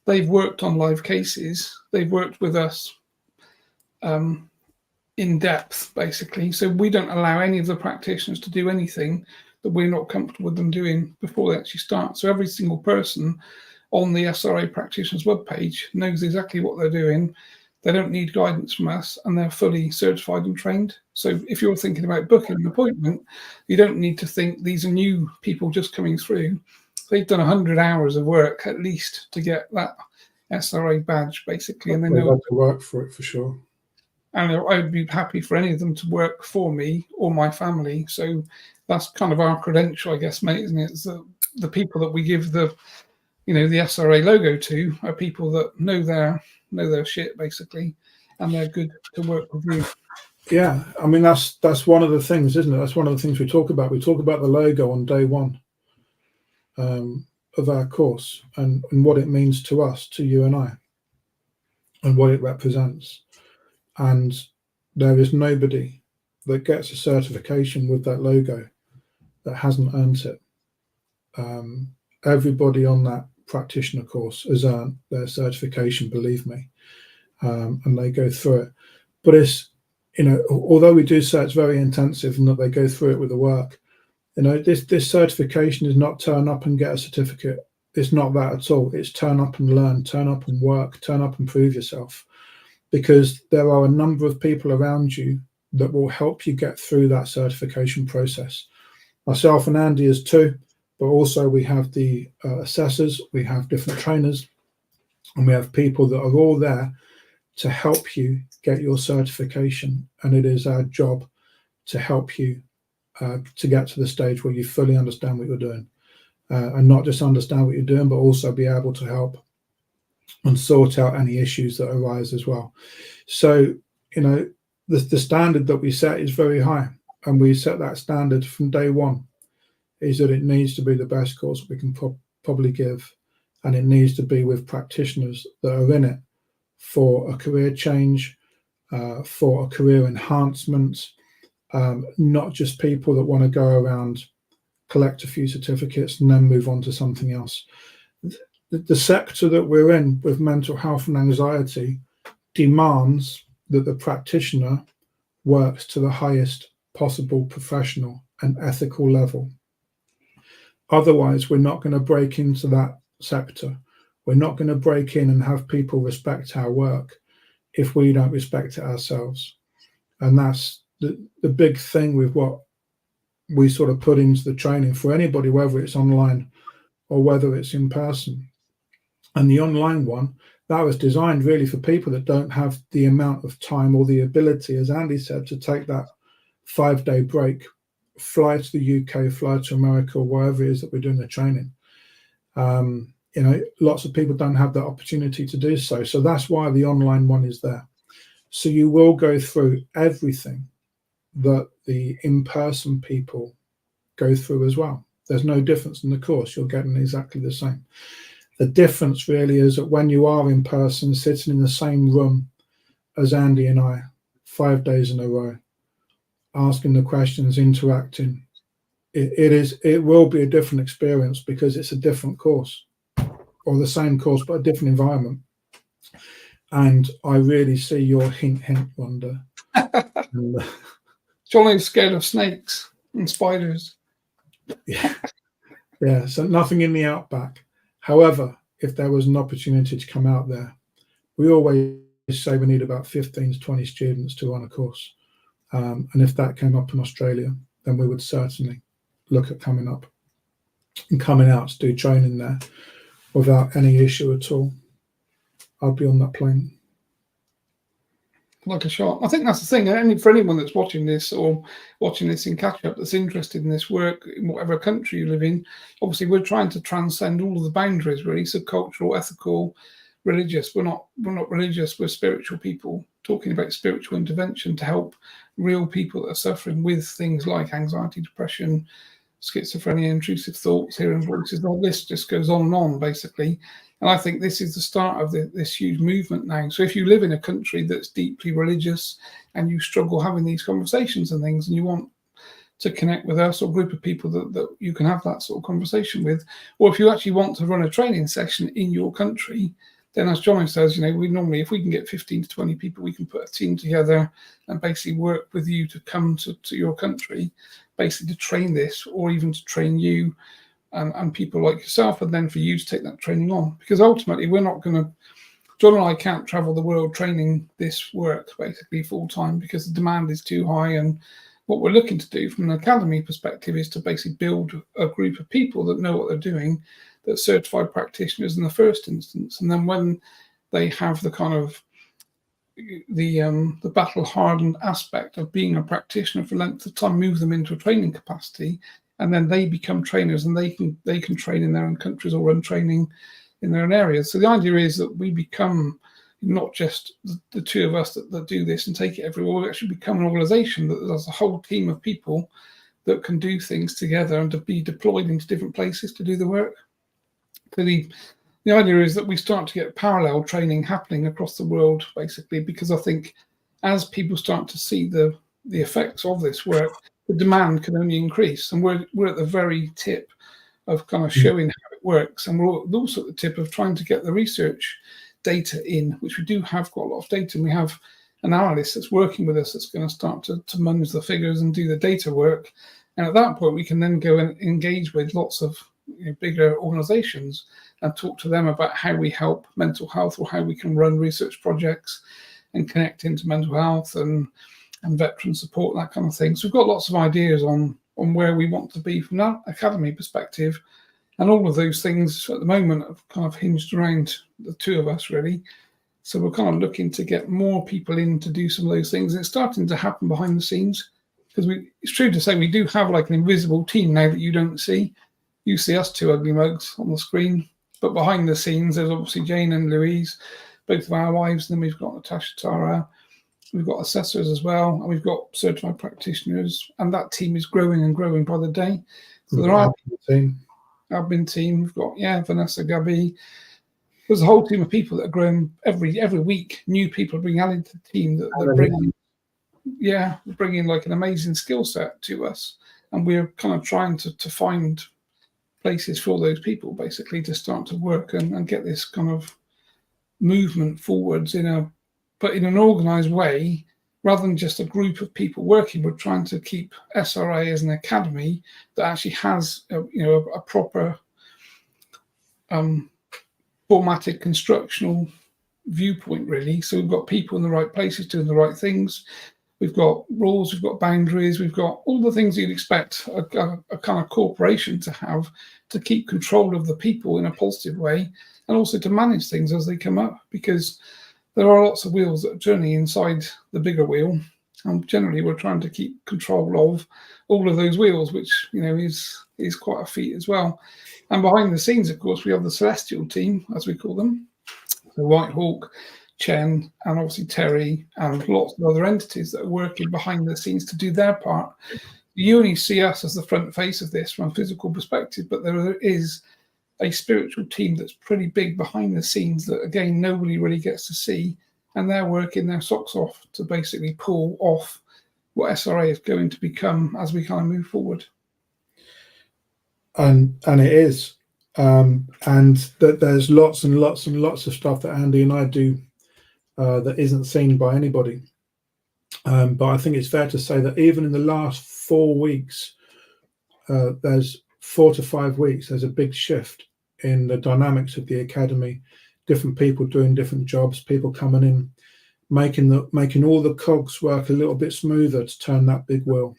they've worked on live cases, they've worked with us in depth, basically. So we don't allow any of the practitioners to do anything that we're not comfortable with them doing before they actually start. So every single person on the SRA practitioners webpage knows exactly what they're doing. They don't need guidance from us, and they're fully certified and trained. So if you're thinking about booking an appointment, you don't need to think these are new people just coming through. They've done 100 hours of work at least to get that SRA badge, basically, and they know to work for it for sure. And I would be happy for any of them to work for me or my family. So that's kind of our credential, I guess, mate, isn't it? It's the people that we give the SRA logo to are people that know their shit, basically, and they're good to work with you. Yeah, I mean that's one of the things, isn't it? That's one of the things we talk about. We talk about the logo on day one of our course and what it means to us, to you and I, and what it represents. And there is nobody that gets a certification with that logo that hasn't earned it. Everybody on that practitioner course has earned their certification, believe me, and they go through it. But it's, although we do say it's very intensive and that they go through it with the work, this certification is not turn up and get a certificate. It's not that at all. It's turn up and learn, turn up and work, turn up and prove yourself. Because there are a number of people around you that will help you get through that certification process. Myself and Andy is two, but also we have the assessors, we have different trainers, and we have people that are all there to help you get your certification. And it is our job to help you to get to the stage where you fully understand what you're doing. And not just understand what you're doing, but also be able to help and sort out any issues that arise as well. So, the standard that we set is very high, and we set that standard from day one, is that it needs to be the best course we can probably give, and it needs to be with practitioners that are in it for a career change, for a career enhancement, not just people that want to go around, collect a few certificates and then move on to something else. The sector that we're in with mental health and anxiety demands that the practitioner works to the highest possible professional and ethical level. Otherwise, we're not going to break into that sector. We're not going to break in and have people respect our work if we don't respect it ourselves. And that's the big thing with what we sort of put into the training for anybody, whether it's online or whether it's in person. And the online one, that was designed really for people that don't have the amount of time or the ability, as Andy said, to take that 5-day break, fly to the UK, fly to America, or wherever it is that we're doing the training. Lots of people don't have that opportunity to do so. So that's why the online one is there. So you will go through everything that the in-person people go through as well. There's no difference in the course. You're getting exactly the same. The difference really is that when you are in person, sitting in the same room as Andy and I, 5 days in a row, asking the questions, interacting, it will be a different experience because it's a different course. or the same course but a different environment. And I really see your hint, Wanda. Jonno's scared of snakes and spiders. Yeah, so nothing in the outback. However, if there was an opportunity to come out there, we always say we need about 15 to 20 students to run a course. And if that came up in Australia, then we would certainly look at coming up and coming out to do training there without any issue at all. I'd be on that plane. Like a shot. I think that's the thing. And for anyone that's watching this or watching this in catch up that's interested in this work in whatever country you live in, obviously we're trying to transcend all of the boundaries really. So cultural, ethical, religious. We're not religious, we're spiritual people talking about spiritual intervention to help real people that are suffering with things like anxiety, depression, schizophrenia, intrusive thoughts, hearing voices. All this just goes on and on basically. And I think this is the start of this huge movement now. So if you live in a country that's deeply religious and you struggle having these conversations and things, and you want to connect with us or a group of people that you can have that sort of conversation with, or if you actually want to run a training session in your country, then as Jonno says, we normally, if we can get 15 to 20 people, we can put a team together and basically work with you to come to your country, basically to train this or even to train you and people like yourself, and then for you to take that training on. Because ultimately, we're not going to, John and I can't travel the world training this work basically full time because the demand is too high. And what we're looking to do from an academy perspective is to basically build a group of people that know what they're doing, that certified practitioners in the first instance. And then when they have the kind of the battle hardened aspect of being a practitioner for length of time, move them into a training capacity, and then they become trainers and they can train in their own countries or run training in their own areas. So the idea is that we become not just the two of us that do this and take it everywhere. We actually become an organization that there's a whole team of people that can do things together and to be deployed into different places to do the work. So the idea is that we start to get parallel training happening across the world, basically, because I think as people start to see the effects of this work, the demand can only increase. And we're at the very tip of kind of showing how it works. And we're also at the tip of trying to get the research data in, which we do have quite a lot of data. And we have an analyst that's working with us that's going to start to manage the figures and do the data work. And at that point, we can then go and engage with lots of bigger organizations and talk to them about how we help mental health or how we can run research projects and connect into mental health and veteran support, that kind of thing. So we've got lots of ideas on where we want to be from that academy perspective. And all of those things at the moment have kind of hinged around the two of us, really. So we're kind of looking to get more people in to do some of those things. And it's starting to happen behind the scenes because it's true to say we do have like an invisible team now that you don't see. You see us two ugly mugs on the screen, but behind the scenes, there's obviously Jane and Louise, both of our wives. And then we've got Natasha, Tara. We've got assessors as well, and we've got certified practitioners, and that team is growing and growing by the day. So there are admin team. We've got Vanessa, Gabby. There's a whole team of people that are growing every week. New people are being added to the team that bringing like an amazing skill set to us, and we're kind of trying to find places for those people basically to start to work and get this kind of movement forwards in an organized way rather than just a group of people working. We're trying to keep SRA as an academy that actually has a proper formatted constructional viewpoint, really. So we've got people in the right places doing the right things. We've got rules, we've got boundaries, we've got all the things you'd expect a kind of corporation to have to keep control of the people in a positive way and also to manage things as they come up, because there are lots of wheels that are turning inside the bigger wheel. And generally, we're trying to keep control of all of those wheels, which is quite a feat as well. And behind the scenes, of course, we have the Celestial team, as we call them, the White Hawk, Chen, and obviously Terry, and lots of other entities that are working behind the scenes to do their part. You only see us as the front face of this from a physical perspective, but there is a spiritual team that's pretty big behind the scenes that, again, nobody really gets to see, and they're working their socks off to basically pull off what SRA is going to become as we kind of move forward. And it is and that there's lots and lots and lots of stuff that Andy and I do that isn't seen by anybody. But I think it's fair to say that even in the last 4 weeks, there's 4 to 5 weeks, there's a big shift in the dynamics of the academy. Different people doing different jobs, people coming in, making all the cogs work a little bit smoother to turn that big wheel.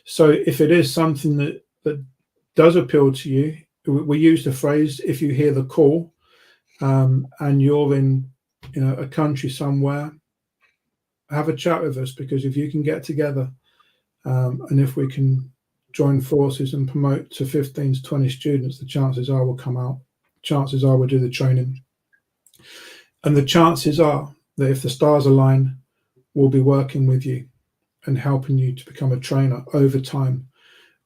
So if it is something that does appeal to you, we use the phrase, if you hear the call, and you're in a country somewhere, have a chat with us, because if you can get together, and if we can join forces and promote to 15 to 20 students, the chances are we'll come out. Chances are we'll do the training. And the chances are that if the stars align, we'll be working with you and helping you to become a trainer over time,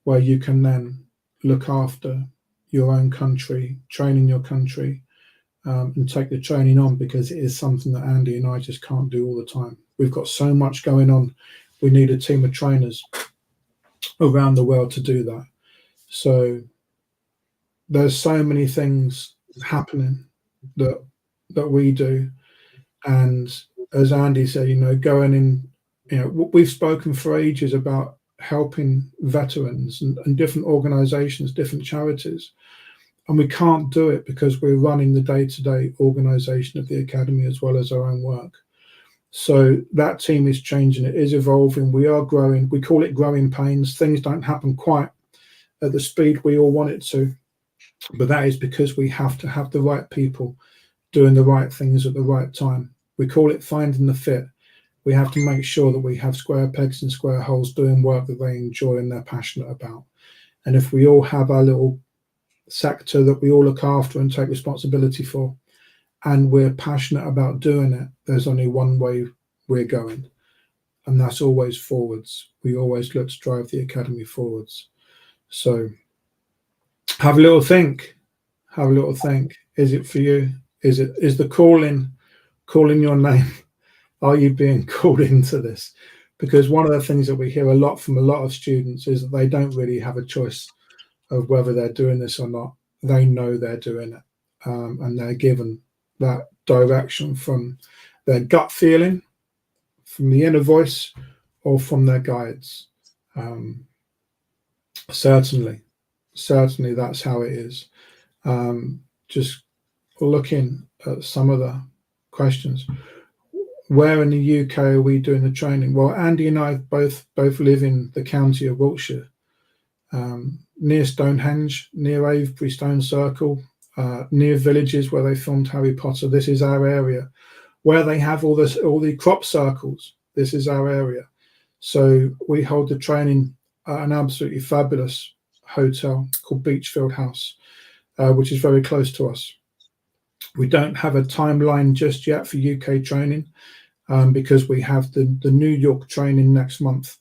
where you can then look after your own country, train in your country, and take the training on, because it is something that Andy and I just can't do all the time. We've got so much going on. We need a team of trainers around the world to do that. So there's so many things happening that we do. And as Andy said, going in, we've spoken for ages about helping veterans and different organizations, different charities. And we can't do it because we're running the day-to-day organization of the academy as well as our own work. So that team is changing. It is evolving. We are growing. We call it growing pains. Things don't happen quite at the speed we all want it to. But that is because we have to have the right people doing the right things at the right time. We call it finding the fit. We have to make sure that we have square pegs and square holes doing work that they enjoy and they're passionate about. And if we all have our little sector that we all look after and take responsibility for, and we're passionate about doing it, there's only one way we're going, and that's always forwards. We always look to drive the academy forwards. So have a little think. Is it for you? Is the calling your name? Are you being called into this? Because one of the things that we hear a lot from a lot of students is that they don't really have a choice of whether they're doing this or not. They know they're doing it, and they're given that direction from their gut feeling, from the inner voice, or from their guides. Certainly that's how it is. Just looking at some of the questions. Where in the UK are we doing the training? Well, Andy and I both live in the county of Wiltshire, near Stonehenge, near Avebury Stone Circle, near villages where they filmed Harry Potter. This is our area. Where they have all the crop circles, this is our area. So we hold the training at an absolutely fabulous hotel called Beachfield House, which is very close to us. We don't have a timeline just yet for UK training, because we have the New York training next month,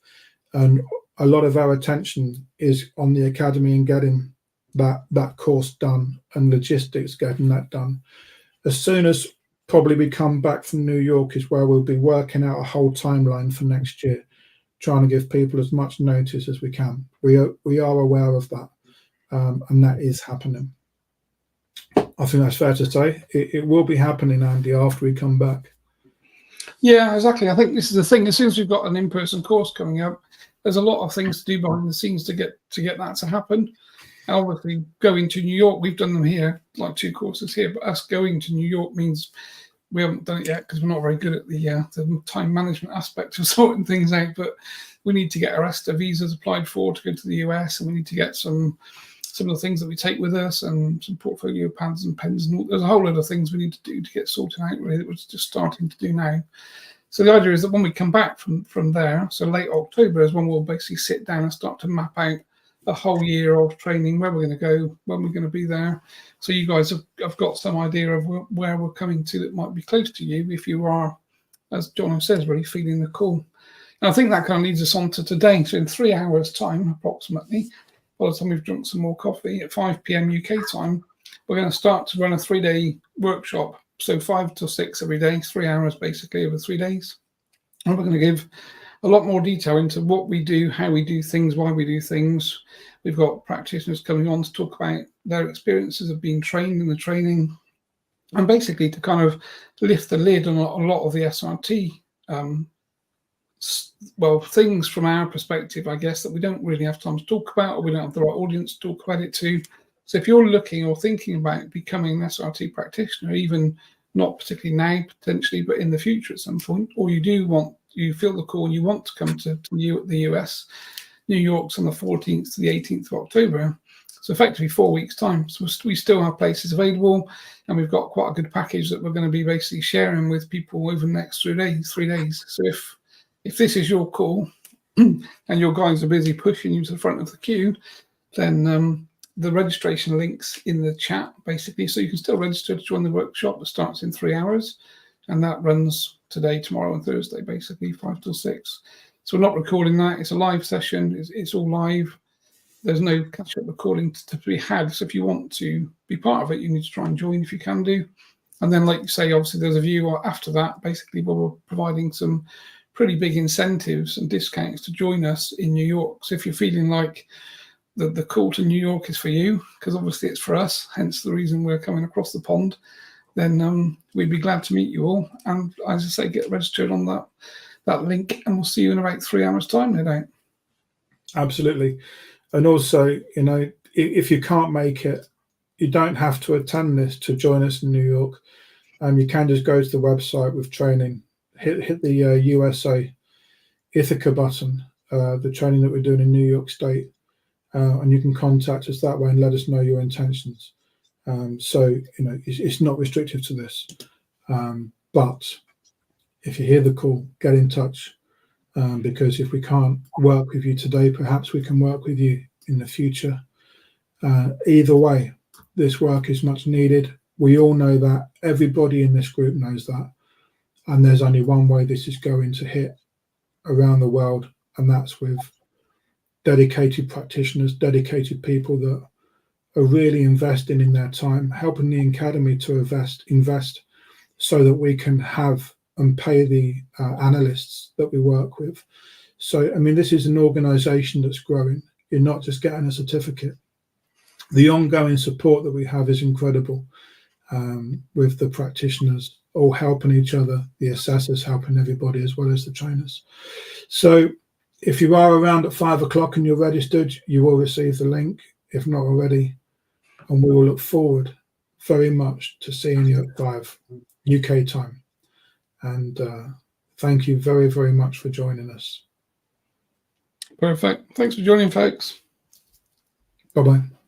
and a lot of our attention is on the academy and getting that course done, and logistics, getting that done. As soon as probably we come back from New York is where we'll be working out a whole timeline for next year, trying to give people as much notice as we can. We are aware of that, and that is happening. I think that's fair to say. It will be happening, Andy, after we come back. Yeah, exactly. I think this is the thing. As soon as we've got an in-person course coming up, there's a lot of things to do behind the scenes to get that to happen. And obviously, going to New York, we've done them here, like 2 courses here. But us going to New York means we haven't done it yet because we're not very good at the time management aspect of sorting things out. But we need to get our ESTA visas applied for to go to the US, and we need to get some of the things that we take with us, and some portfolio pads and pens, and there's a whole lot of things we need to do to get sorted out, really, that we're just starting to do now. So the idea is that when we come back from there, so late October is when we'll basically sit down and start to map out a whole year of training, where we're going to go, when we're going to be there. So you guys have got some idea of where we're coming to that might be close to you, if you are, as Jonno says, really feeling the call. And I think that kind of leads us on to today. So in 3 hours' time, approximately, by the time we've drunk some more coffee, at 5 p.m. UK time, we're going to start to run a 3-day workshop. So 5 till 6 every day, 3 hours basically over 3 days. And we're going to give a lot more detail into what we do, how we do things, why we do things. We've got practitioners coming on to talk about their experiences of being trained in the training, and basically to kind of lift the lid on a lot of the SRT things from our perspective, I guess, that we don't really have time to talk about, or we don't have the right audience to talk about it to. So if you're looking or thinking about becoming an SRT practitioner, even not particularly now, potentially, but in the future at some point, or you feel the call and you want to come to the US, New York's on the 14th to the 18th of October. So effectively 4 weeks' time. So we still have places available, and we've got quite a good package that we're going to be basically sharing with people over the next 3 days. So if this is your call and your guys are busy pushing you to the front of the queue, then the registration link's in the chat, basically. So you can still register to join the workshop that starts in 3 hours. And that runs today, tomorrow, and Thursday, basically 5 till 6. So we're not recording that. It's a live session. It's all live. There's no catch-up recording to be had. So if you want to be part of it, you need to try and join if you can do. And then, like you say, obviously there's a view after that, basically, where we're providing some pretty big incentives and discounts to join us in New York. So if you're feeling like the call to New York is for you, because obviously it's for us, hence the reason we're coming across the pond, then we'd be glad to meet you all. And as I say, get registered on that link, and we'll see you in about 3 hours' time, no doubt. Absolutely. And also, if you can't make it, you don't have to attend this to join us in New York. You can just go to the website with training, hit the USA Ithaca button, the training that we're doing in New York State, and you can contact us that way and let us know your intentions. So it's not restrictive to this, but if you hear the call, get in touch, because if we can't work with you today, perhaps we can work with you in the future. Either way, this work is much needed. We all know that. Everybody in this group knows that, and there's only one way this is going to hit around the world, and that's with dedicated practitioners, dedicated people that are really investing in their time, helping the academy to invest so that we can have and pay the analysts that we work with. So, this is an organization that's growing. You're not just getting a certificate. The ongoing support that we have is incredible, with the practitioners all helping each other, the assessors helping everybody, as well as the trainers. So if you are around at 5 o'clock and you're registered, you will receive the link, if not already. And we will look forward very much to seeing you at 5 UK time. And thank you very, very much for joining us. Perfect. Thanks for joining, folks. Bye-bye.